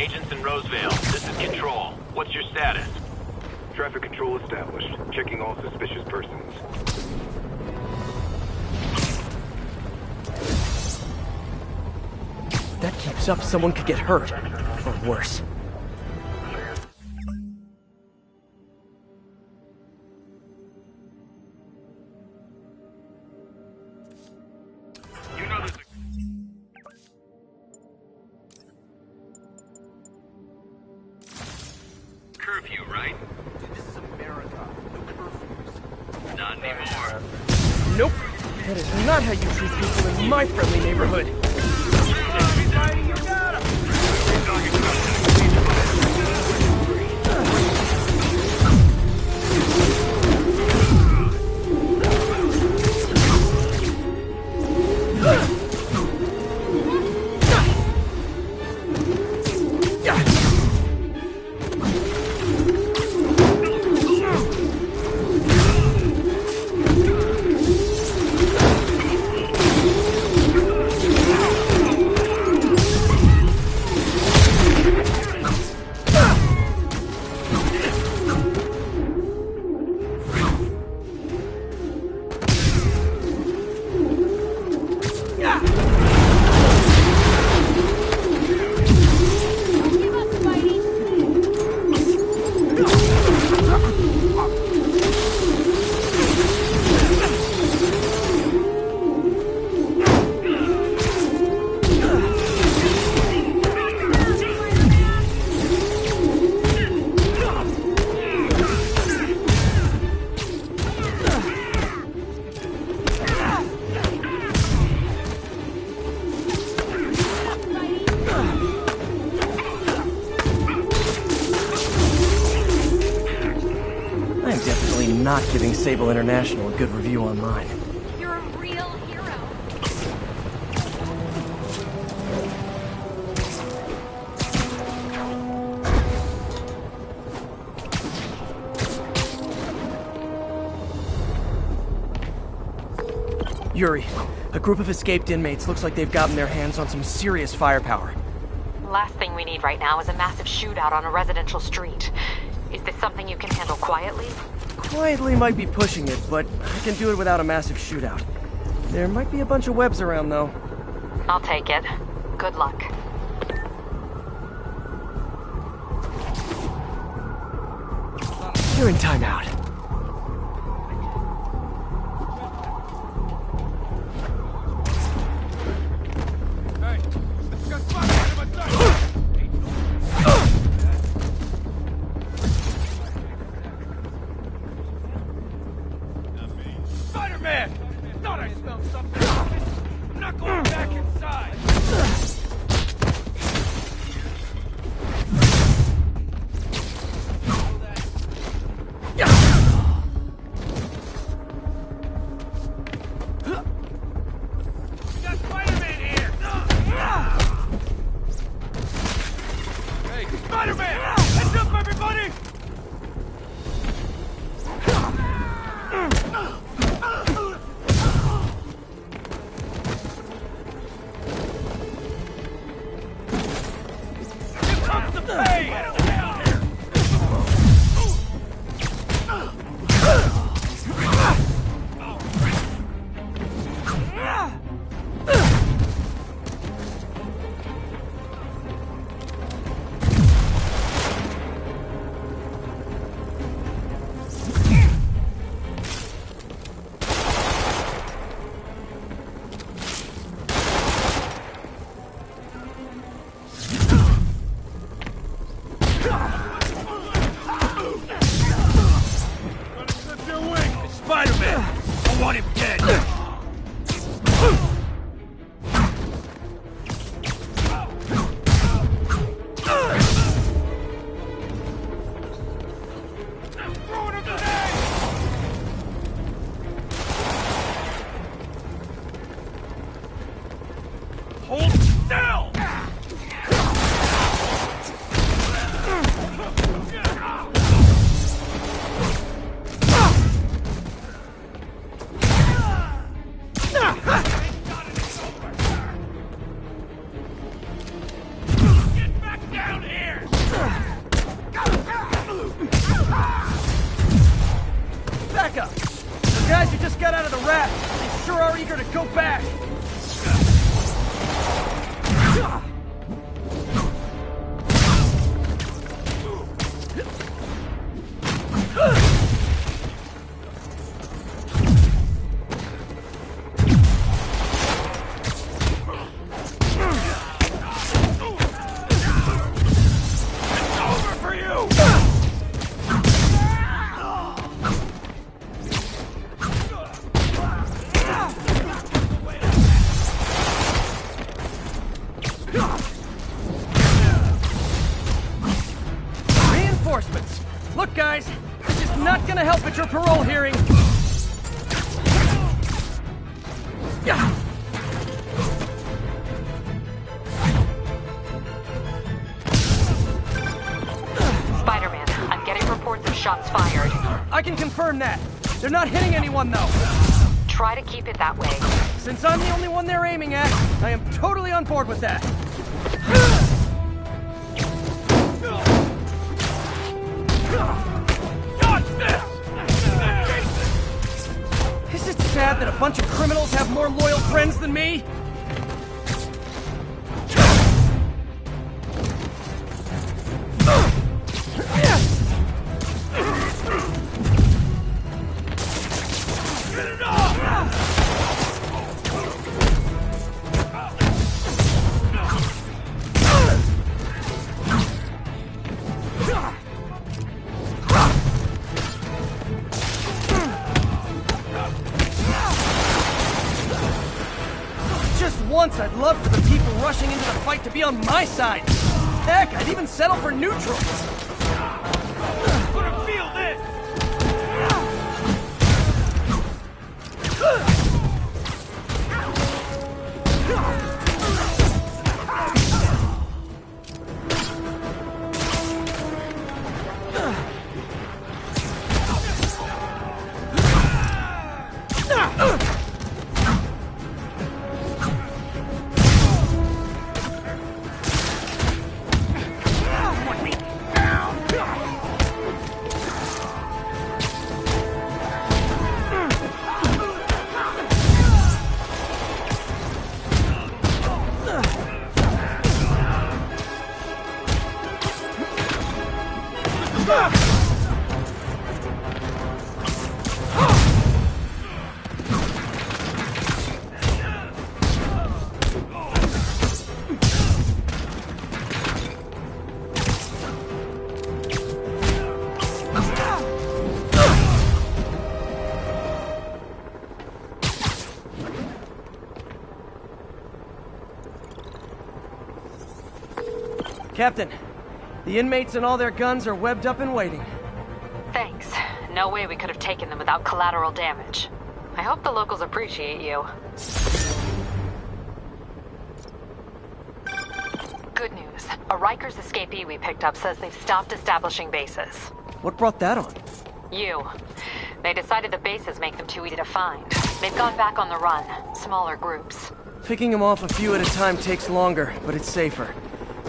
Agents in Roseville. This is Control. What's your status? Traffic control established. Checking all suspicious persons. If that keeps up, someone could get hurt. Or worse. You know there's a curfew, right? This is America. No curfews. Not anymore. Nope. That is not how you treat people in my friendly neighborhood. Not giving Sable International a good review online. You're a real hero. Yuri, a group of escaped inmates looks like they've gotten their hands on some serious firepower. Last thing we need right now is a massive shootout on a residential street. Is this something you can handle quietly? Quietly might be pushing it, but I can do it without a massive shootout. There might be a bunch of webs around, though. I'll take it. Good luck. You're in timeout. Spider-Man! Thought I smelled something. I'm not going back inside. We got Spider-Man here! Hey, Spider-Man! Heads up, everybody! Spider-Man! I want him dead! Hold still! Get back down here! backup. The guys who just got out of the raft, they sure are eager to go back. Look, guys, this is not gonna help at your parole hearing. Spider-Man, I'm getting reports of shots fired. I can confirm that. They're not hitting anyone, though. Try to keep it that way. Since I'm the only one they're aiming at, I am totally on board with that. Is it sad that a bunch of criminals have more loyal friends than me? Once I'd love for the people rushing into the fight to be on my side. Heck, I'd even settle for neutral. Gonna feel this! Captain, the inmates and all their guns are webbed up and waiting. Thanks. No way we could have taken them without collateral damage. I hope the locals appreciate you. Good news. A Rikers escapee we picked up says they've stopped establishing bases. What brought that on? You. They decided the bases make them too easy to find. They've gone back on the run. Smaller groups. Picking them off a few at a time takes longer, but it's safer.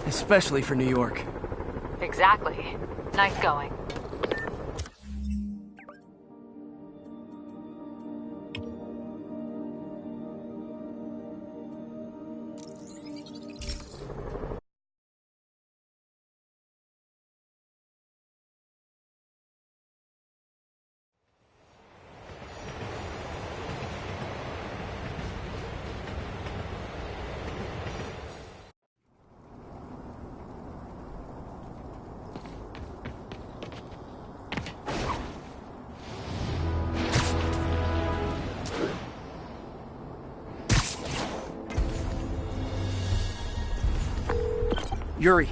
Especially for New York. Exactly. Nice going. Yuri,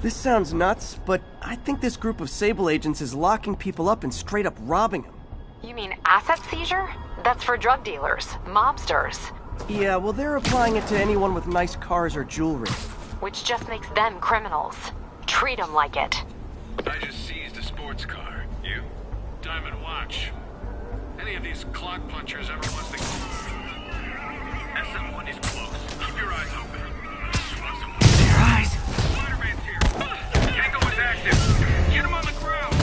this sounds nuts, but I think this group of Sable agents is locking people up and straight up robbing them. You mean asset seizure? That's for drug dealers, mobsters. Yeah, well, they're applying it to anyone with nice cars or jewelry. Which just makes them criminals. Treat them like it. I just seized a sports car. You? Diamond watch. Any of these clock punchers ever wants to... SM1 is close. Keep your eyes open. Your eyes? Spider-Man's here. Tango is active. Get him on the ground.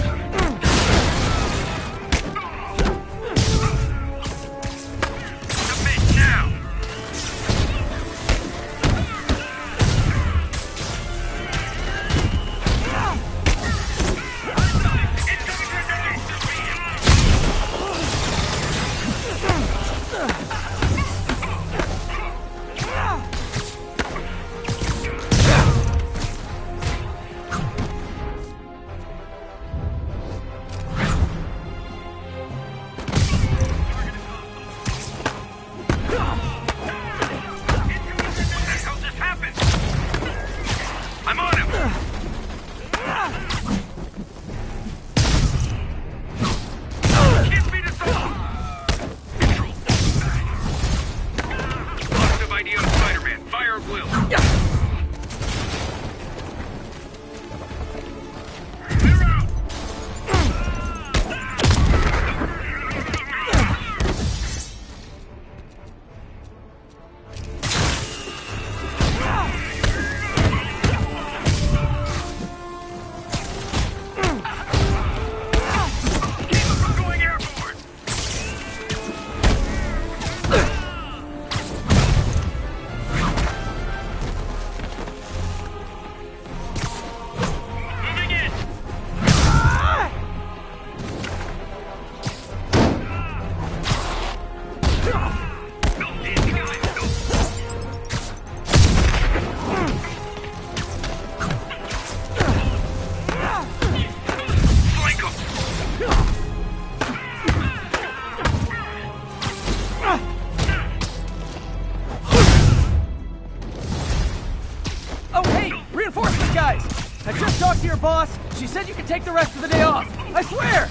I just talked to your boss. She said you can take the rest of the day off. I swear!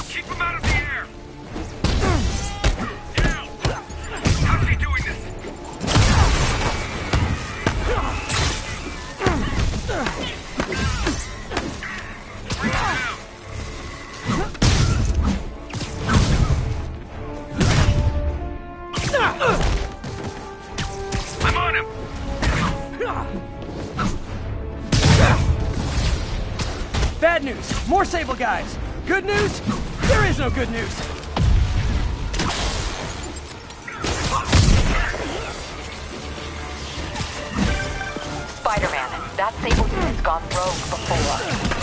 Keep him out of the air! Now! How's he doing this? Bring him down! I'm on him! Bad news. More Sable guys. Good news? There is no good news. Spider-Man, that Sable unit's gone rogue before.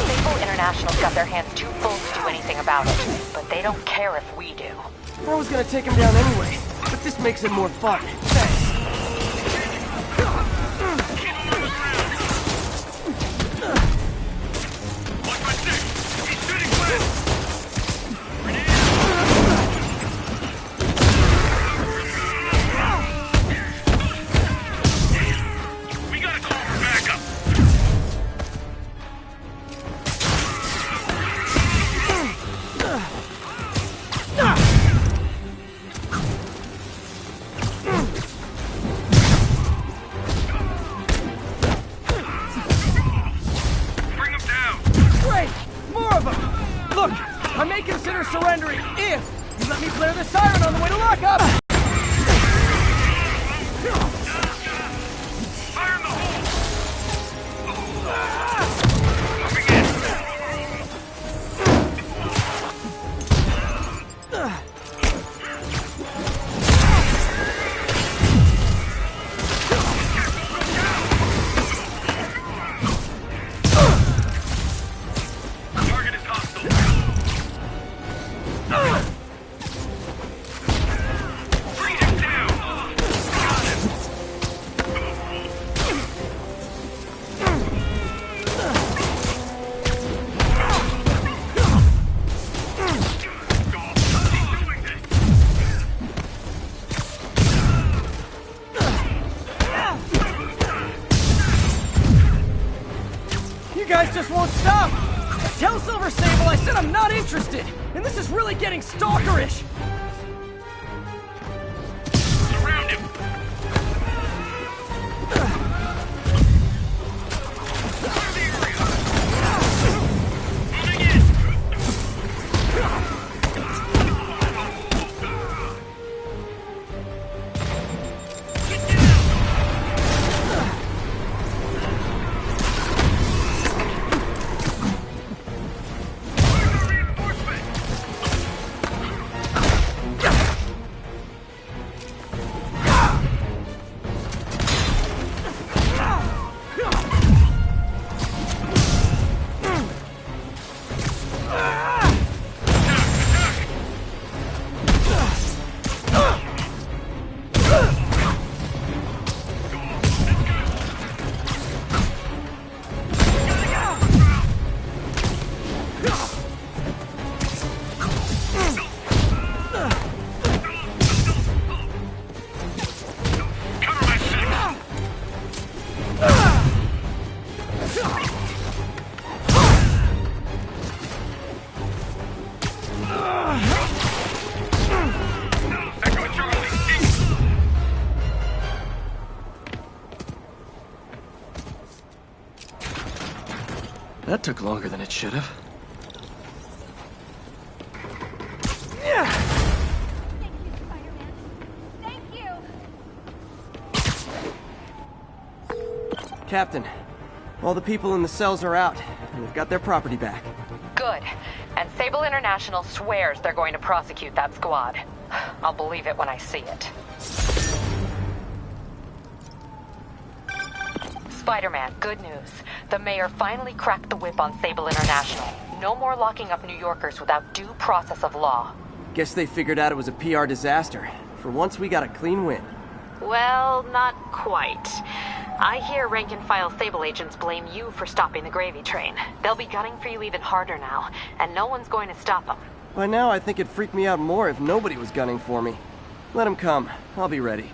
Sable International's got their hands too full to do anything about it, but they don't care if we do. I was gonna take him down anyway, but this makes it more fun. Thanks. Watch my six! He's shooting west! We gotta call for backup! Bring him down! Great! More of them! Look, I may consider surrendering if you let me clear the siren on the way to lockup! Fire in the hole! Moving in! Target is hostile! Bring him down! Got him! He's doing this! You guys just won't stop! Tell Silver Sable I said I'm not interested! And this is really getting stalkerish! Surround him! Clear the area! Moving in! Get down! Where's our reinforcement? Cover my six! Echo Charlie! That took longer than it should have. Thank you, Spider-Man. Thank you. Captain, all the people in the cells are out, and they've got their property back. Good. And Sable International swears they're going to prosecute that squad. I'll believe it when I see it. Spider-Man, good news. The mayor finally cracked the whip on Sable International. No more locking up New Yorkers without due process of law. Guess they figured out it was a PR disaster. For once, we got a clean win. Well, not quite. I hear rank-and-file Sable agents blame you for stopping the gravy train. They'll be gunning for you even harder now, and no one's going to stop them. By now, I think it'd freak me out more if nobody was gunning for me. Let them come. I'll be ready.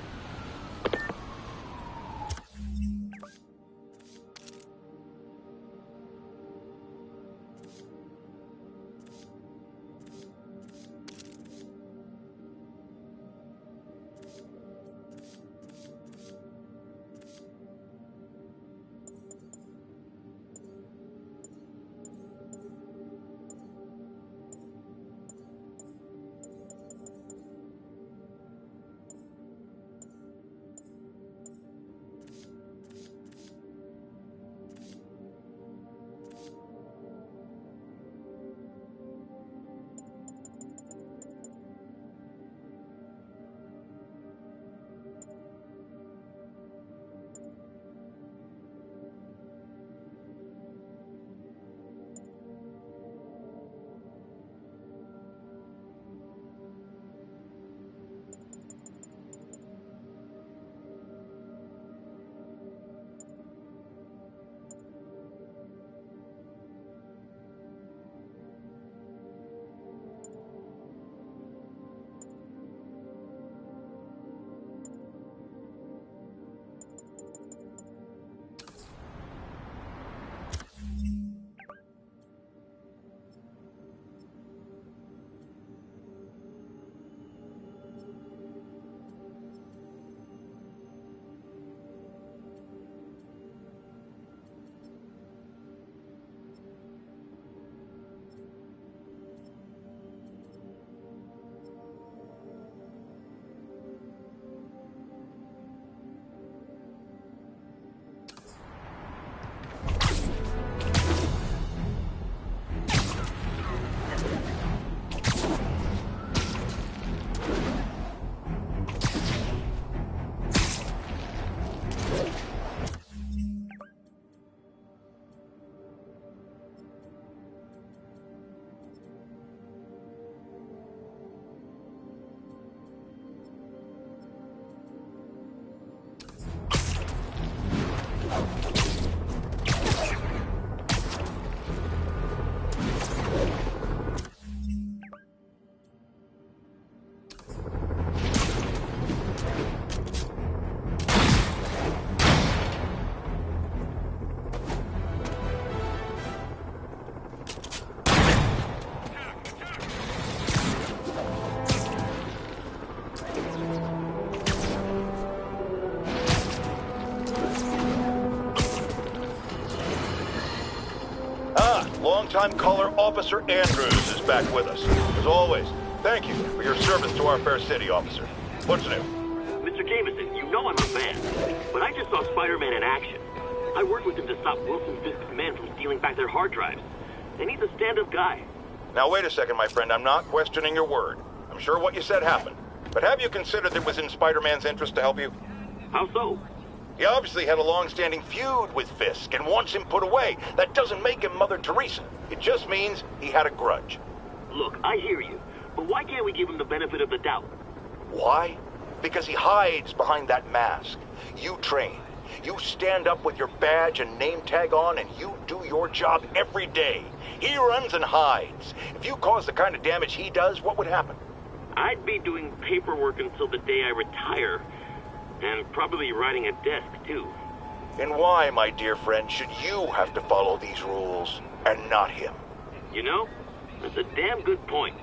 longtime caller Officer Andrews is back with us. As always, thank you for your service to our fair city, officer. What's new? Mr. Jameson, you know I'm a fan, but I just saw Spider-Man in action. I worked with him to stop Wilson Fisk's men from stealing back their hard drives. And he's a stand-up guy. Now wait a second, my friend. I'm not questioning your word. I'm sure what you said happened. But have you considered it was in Spider-Man's interest to help you? How so? He obviously had a long-standing feud with Fisk and wants him put away. That doesn't make him Mother Teresa. It just means he had a grudge. Look, I hear you, but why can't we give him the benefit of the doubt? Why? Because he hides behind that mask. You train. You stand up with your badge and name tag on, and you do your job every day. He runs and hides. If you cause the kind of damage he does, what would happen? I'd be doing paperwork until the day I retire. And probably riding a desk, too. And why, my dear friend, should you have to follow these rules, and not him? You know, that's a damn good point.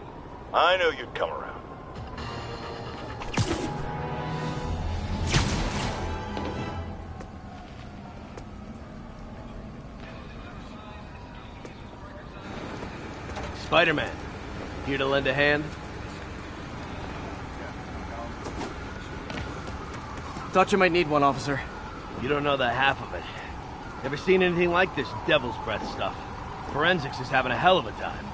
I knew you'd come around. Spider-Man, here to lend a hand? Thought you might need one, officer. You don't know the half of it. Never seen anything like this devil's breath stuff. Forensics is having a hell of a time.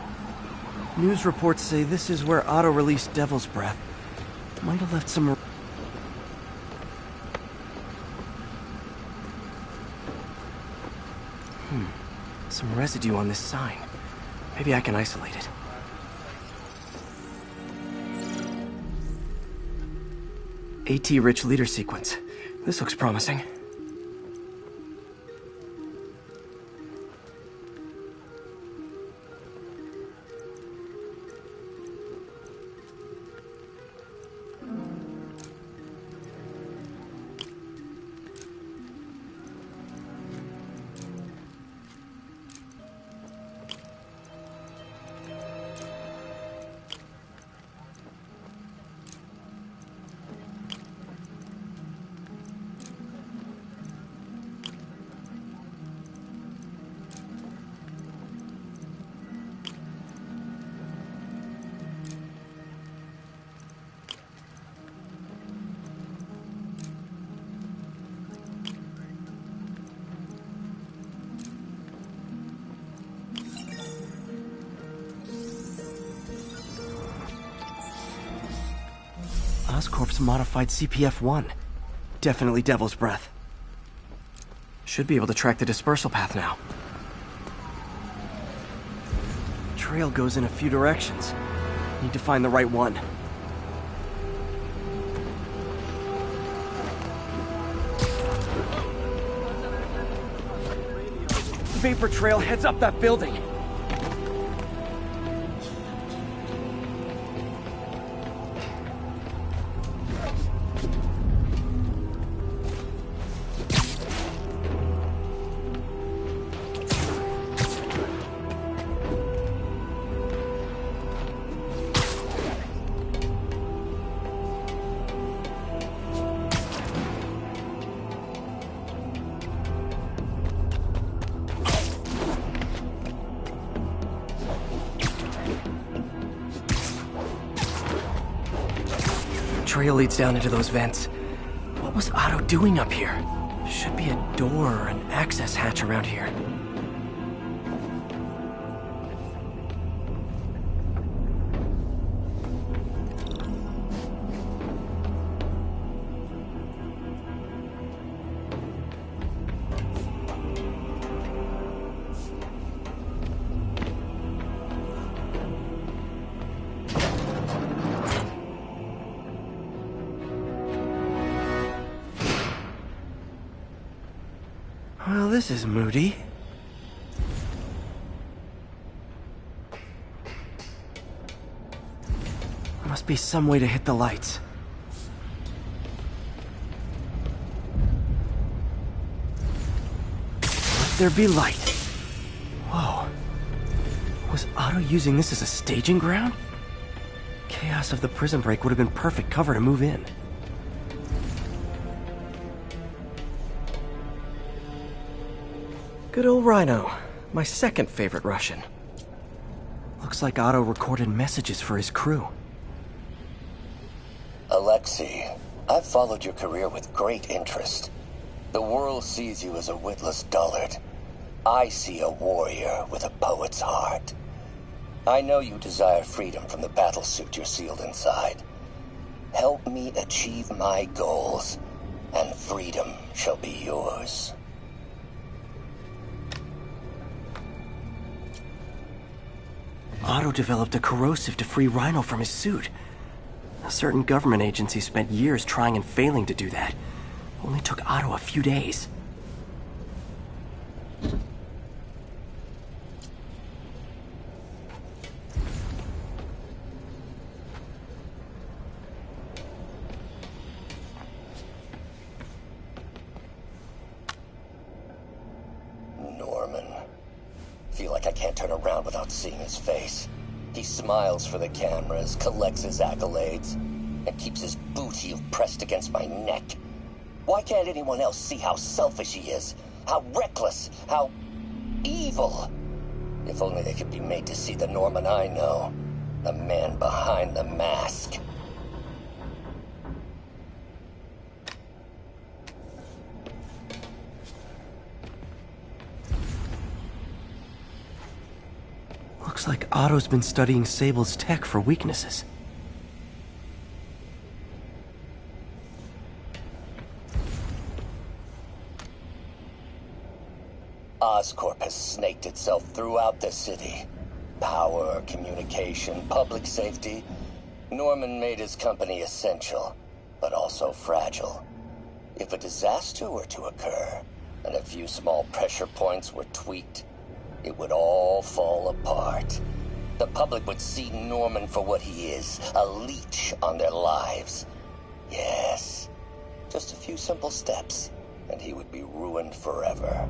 News reports say this is where Otto released Devil's Breath. Might have left some... Some residue on this sign. Maybe I can isolate it. AT-rich leader sequence. This looks promising. Oscorp's modified CPF-1. Definitely Devil's Breath. Should be able to track the dispersal path now. Trail goes in a few directions. Need to find the right one. Vapor trail heads up that building. Trail leads down into those vents. What was Otto doing up here? Should be a door or an access hatch around here. Well, this is moody. Must be some way to hit the lights. Let there be light. Whoa. Was Otto using this as a staging ground? Chaos of the prison break would have been perfect cover to move in. Good old Rhino, my second favorite Russian. Looks like Otto recorded messages for his crew. Alexei, I've followed your career with great interest. The world sees you as a witless dullard. I see a warrior with a poet's heart. I know you desire freedom from the battlesuit you're sealed inside. Help me achieve my goals, and freedom shall be yours. Otto developed a corrosive to free Rhino from his suit. A certain government agency spent years trying and failing to do that. Only took Otto a few days. Norman. Feel like I can't turn around without seeing his face. He smiles for the cameras, collects his accolades, and keeps his boot heel pressed against my neck. Why can't anyone else see how selfish he is? How reckless? How evil? If only they could be made to see the Norman I know. The man behind the mask. Looks like Otto's been studying Sable's tech for weaknesses. Oscorp has snaked itself throughout the city. Power, communication, public safety. Norman made his company essential, but also fragile. If a disaster were to occur, and a few small pressure points were tweaked, it would all fall apart. The public would see Norman for what he is, a leech on their lives. Yes, just a few simple steps, and he would be ruined forever.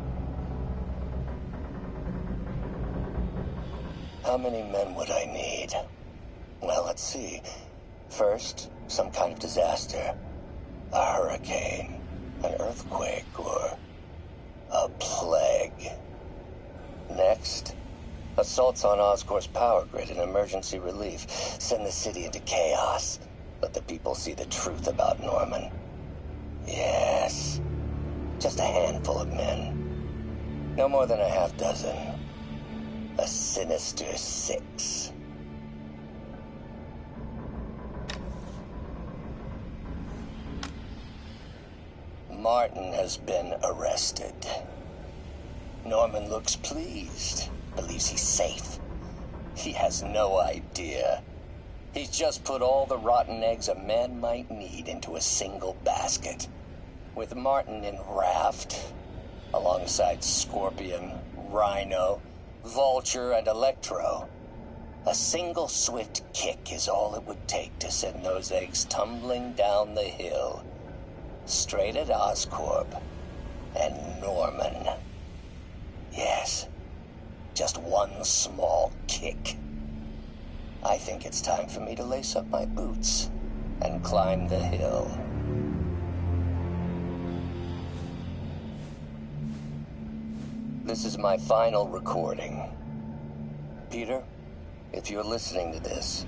How many men would I need? Well, let's see. First, some kind of disaster. A hurricane, an earthquake, or a plague. Next, assaults on Oscorp's power grid and emergency relief. Send the city into chaos. Let the people see the truth about Norman. Yes, just a handful of men. No more than a half dozen. A sinister 6. Martin has been arrested. Norman looks pleased, believes he's safe. He has no idea. He's just put all the rotten eggs a man might need into a single basket. With Martin in raft, alongside Scorpion, Rhino, Vulture, and Electro, a single swift kick is all it would take to send those eggs tumbling down the hill, straight at Oscorp and Norman. Yes, just one small kick. I think it's time for me to lace up my boots and climb the hill. This is my final recording. Peter, if you're listening to this,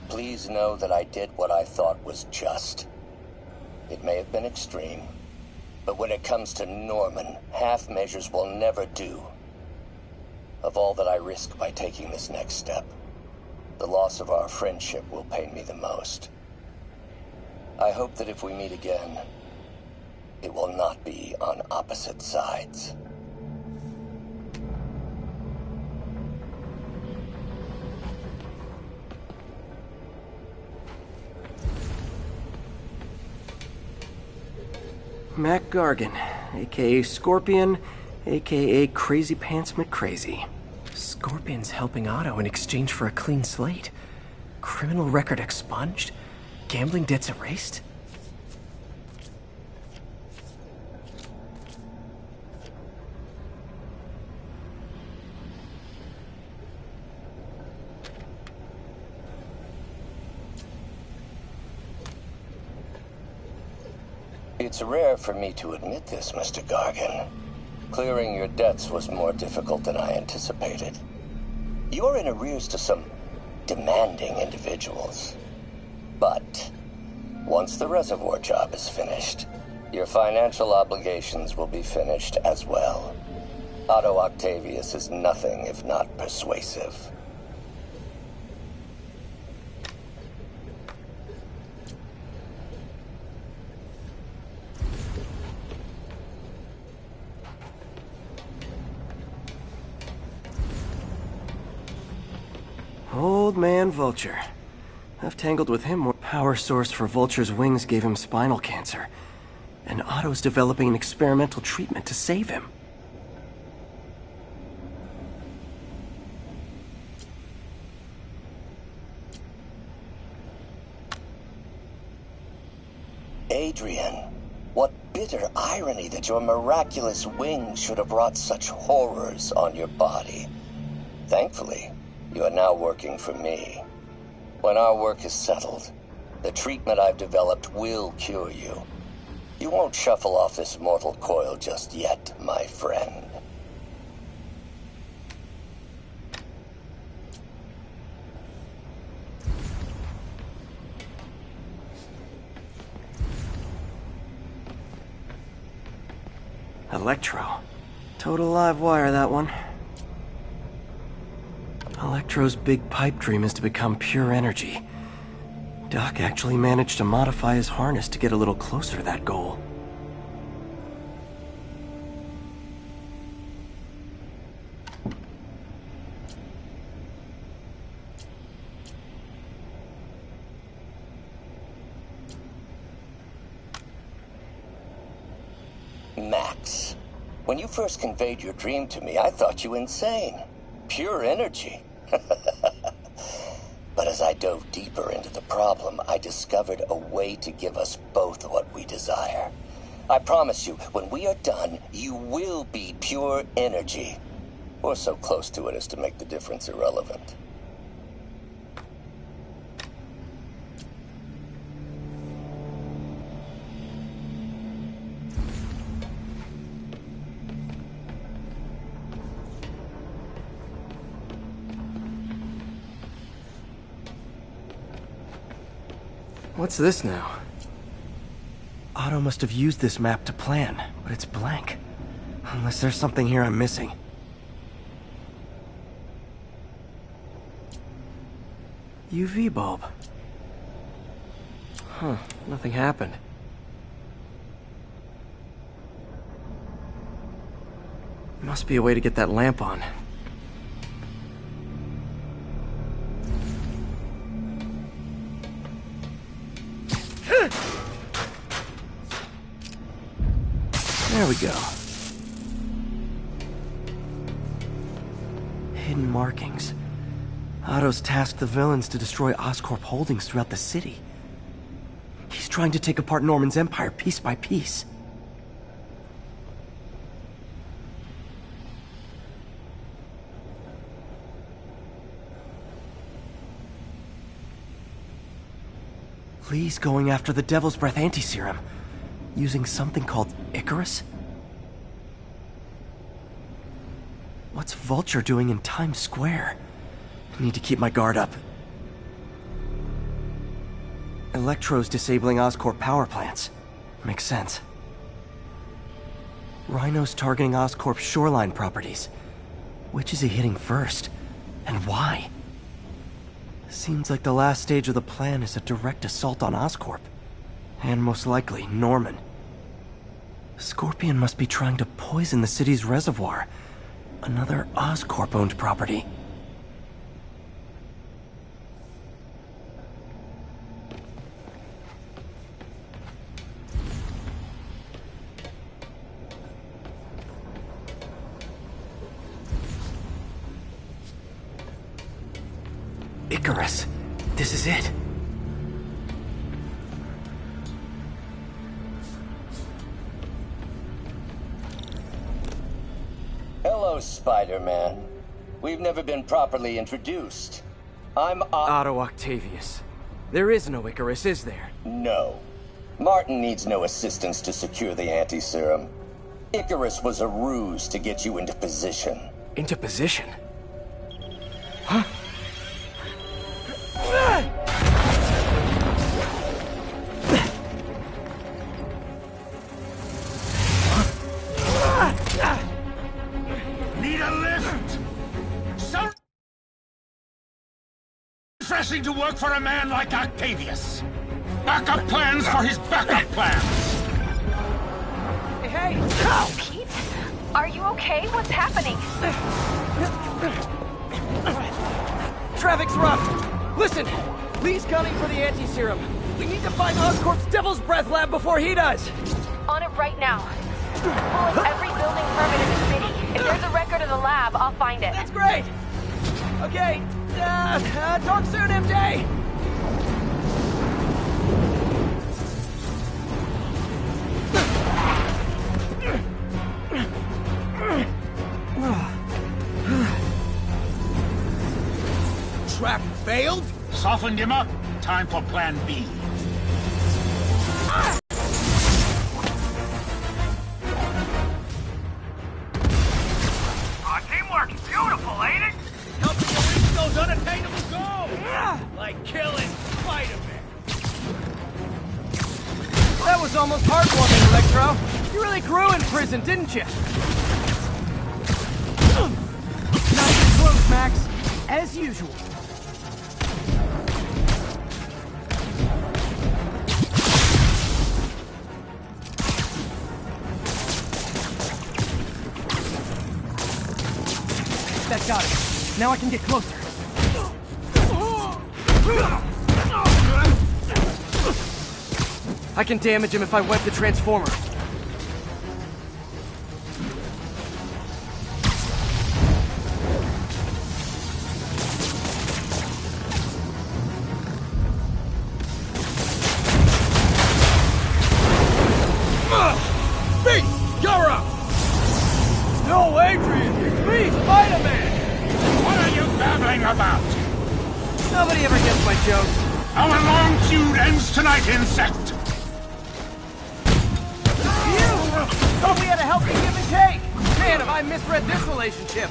please know that I did what I thought was just. It may have been extreme, but when it comes to Norman, half measures will never do. Of all that I risk by taking this next step, the loss of our friendship will pain me the most. I hope that if we meet again, it will not be on opposite sides. Mac Gargan, a.k.a. Scorpion, a.k.a. Crazy Pants McCrazy. Scorpion's helping Otto in exchange for a clean slate. Criminal record expunged? Gambling debts erased? It's rare for me to admit this, Mr. Gargan. Clearing your debts was more difficult than I anticipated. You're in arrears to some demanding individuals. But once the reservoir job is finished, your financial obligations will be finished as well. Otto Octavius is nothing if not persuasive. Old man Vulture. I've tangled with him more. Power source for Vulture's wings gave him spinal cancer. And Otto's developing an experimental treatment to save him. Adrian, what bitter irony that your miraculous wings should have brought such horrors on your body. Thankfully, you are now working for me. When our work is settled, the treatment I've developed will cure you. You won't shuffle off this mortal coil just yet, my friend. Electro. Total live wire, that one. Electro's big pipe dream is to become pure energy. Doc actually managed to modify his harness to get a little closer to that goal. Max, when you first conveyed your dream to me, I thought you insane. Pure energy. But as I dove deeper into the problem, I discovered a way to give us both what we desire. I promise you, when we are done, you will be pure energy. Or so close to it as to make the difference irrelevant. What's this now? Otto must have used this map to plan, but it's blank. Unless there's something here I'm missing. UV bulb. Huh, nothing happened. Must be a way to get that lamp on. There we go. Hidden markings. Otto's tasked the villains to destroy Oscorp holdings throughout the city. He's trying to take apart Norman's empire piece by piece. Lee's going after the Devil's Breath anti-serum, using something called Icarus? What's Vulture doing in Times Square? I need to keep my guard up. Electro's disabling Oscorp power plants. Makes sense. Rhino's targeting Oscorp's shoreline properties. Which is he hitting first? And why? Seems like the last stage of the plan is a direct assault on Oscorp. And most likely, Norman. Scorpion must be trying to poison the city's reservoir. Another Oscorp-owned property. Icarus. This is it. Hello, Spider-Man. We've never been properly introduced. I'm Otto Octavius. There is no Icarus, is there? No. Martin needs no assistance to secure the anti-serum. Icarus was a ruse to get you into position. Into position? embarrassing to work for a man like Octavius. Backup plans for his backup plans. Hey! Pete? Are you okay? What's happening? Traffic's rough. Listen, Lee's gunning for the anti-serum. We need to find Oscorp's Devil's Breath lab before he does. On it right now. Pull up every building permit in the city. If there's a record of the lab, I'll find it. That's great! Okay, talk soon, MJ! Trap failed? Softened him up. Time for plan B. Teamwork's beautiful, ain't it? Helping you reach those unattainable goals! Like killing Spider-Man. That was almost heartwarming, Electro. You really grew in prison, didn't you? Not even close, Max. As usual. That got it. Now I can get closer. I can damage him if I wipe the transformer. Me! You're up! No, Adrian! It's me, Spider-Man! What are you babbling about? Nobody ever gets my jokes. Our long feud ends tonight, insect! You! Thought we had a healthy give and take! Man, have I misread this relationship!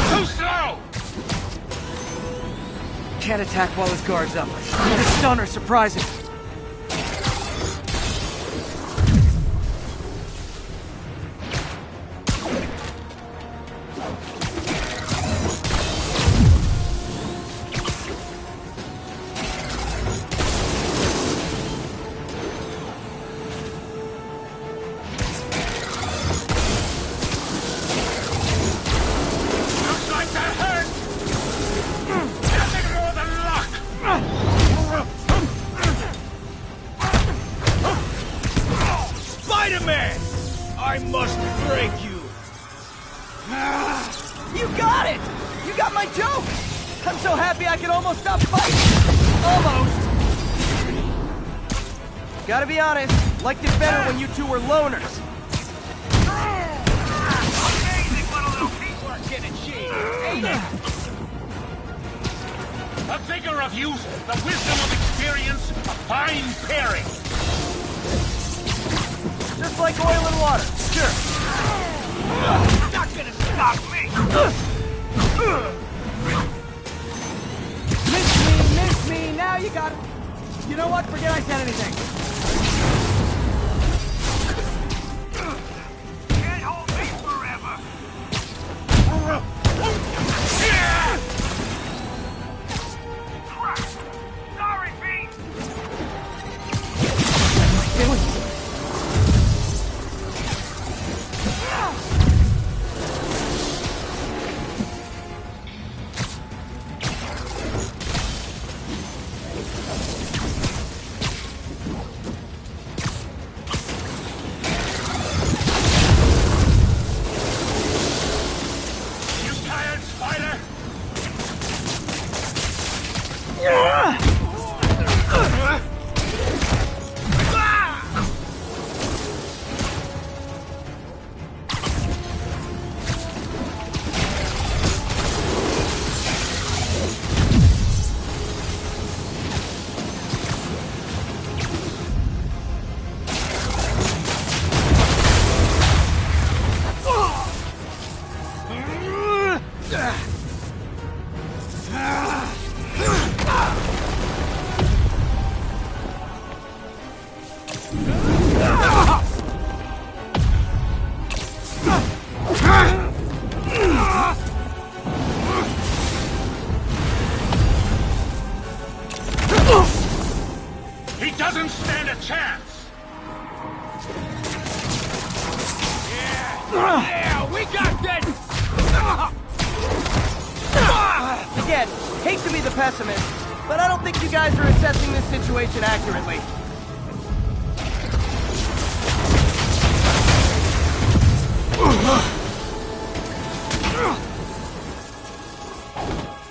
Too slow! Can't attack while his guard's up. The stunner surprising. Looks like that hurt! Nothing more than luck! Spider-Man! I must break you! You got it! You got my joke! I'm so happy I can almost stop fighting! Almost! Gotta be honest, liked it better when you two were loners. Amazing what a little teamwork can achieve, ain't it? The vigor of youth, the wisdom of experience, a fine pairing. Just like oil and water, sure. Not gonna stop me! Miss me, now you got it. You know what? Forget I said anything. Can't hold me forever! Crap! Sorry, Pete! Doing? Yeah, we got this! Again, hate to be the pessimist, but I don't think you guys are assessing this situation accurately.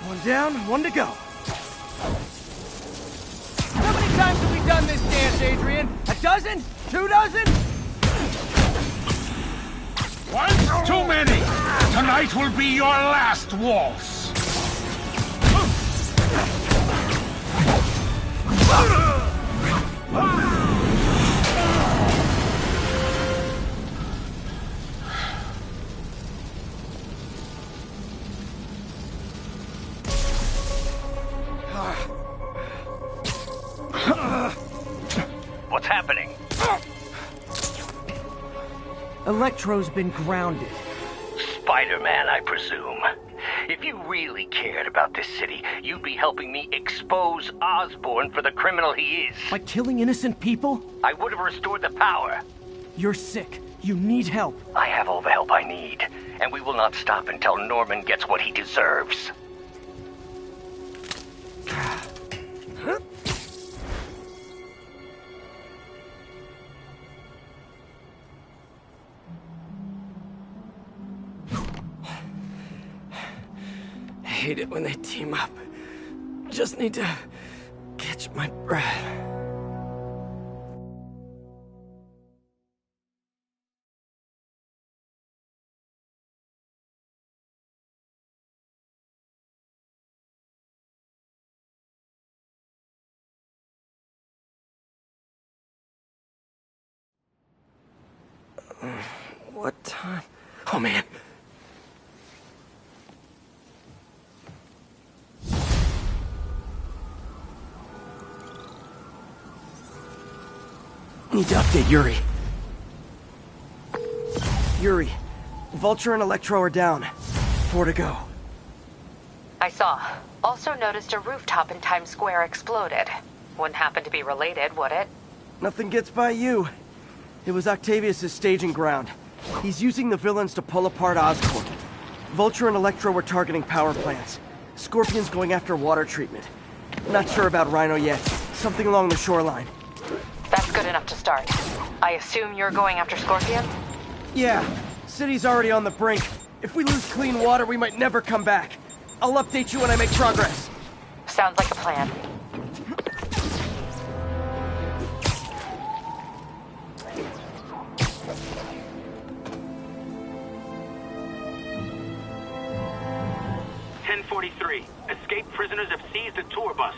One down, one to go. How many times have we done this dance, Adrian? A dozen? 2 dozen? One's too many! Tonight will be your last waltz! What's happening? Electro's been grounded. Spider-Man, I presume. If you really cared about this city, you'd be helping me expose Osborn for the criminal he is. By killing innocent people? I would have restored the power. You're sick. You need help. I have all the help I need, and we will not stop until Norman gets what he deserves. I hate it when they team up. Just need to catch my breath. What time? Oh, man. Need to update Yuri. Yuri, Vulture and Electro are down. 4 to go. I saw. Also noticed a rooftop in Times Square exploded. Wouldn't happen to be related, would it? Nothing gets by you. It was Octavius' staging ground. He's using the villains to pull apart Oscorp. Vulture and Electro were targeting power plants. Scorpion's going after water treatment. Not sure about Rhino yet. Something along the shoreline. That's good enough to start. I assume you're going after Scorpion? Yeah. City's already on the brink. If we lose clean water, we might never come back. I'll update you when I make progress. Sounds like a plan. Escaped prisoners have seized a tour bus.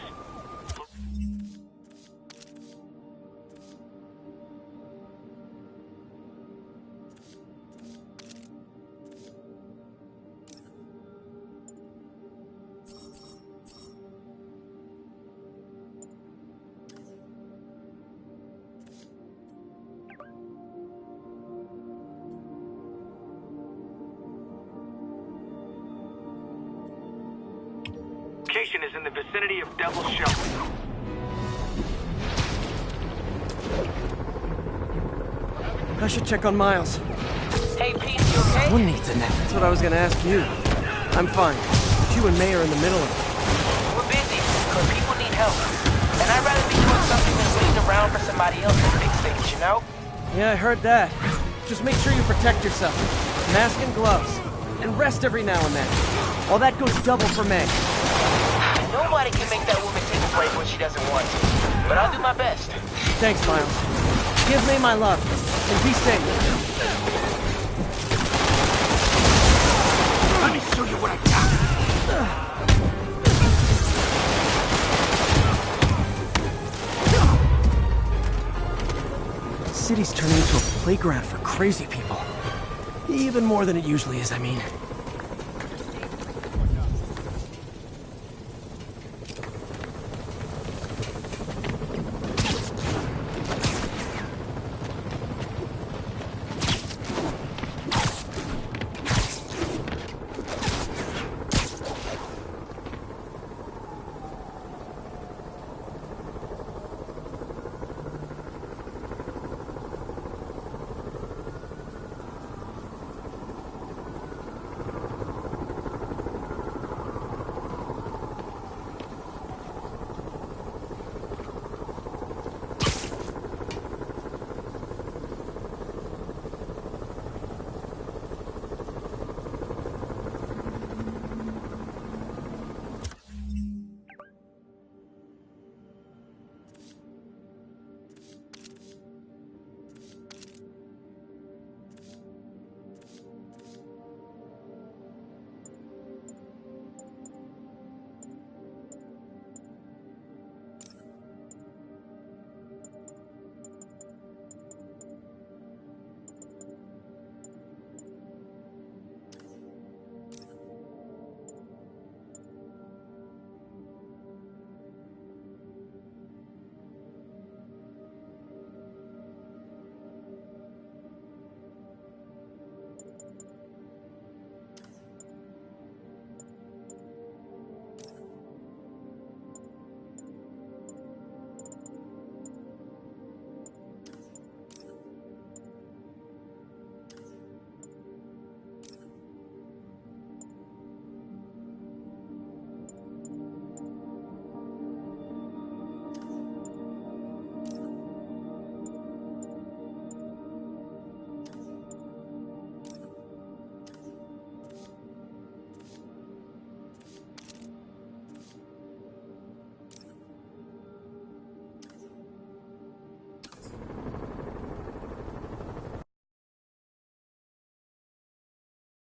Location is in the vicinity of Devil's Shelter. I should check on Miles. Hey, Pete, you okay? One needs a nap. That's what I was gonna ask you. I'm fine. But you and May are in the middle of it. We're busy, because people need help. And I'd rather be doing something than waiting around for somebody else to fix things, you know? Yeah, I heard that. Just make sure you protect yourself. Mask and gloves. And rest every now and then. All that goes double for May. Nobody can make that woman take a break when she doesn't want to. But I'll do my best. Thanks, Miles. Give May my love. And be safe. Let me show you what I got. City's turning into a playground for crazy people. Even more than it usually is, I mean.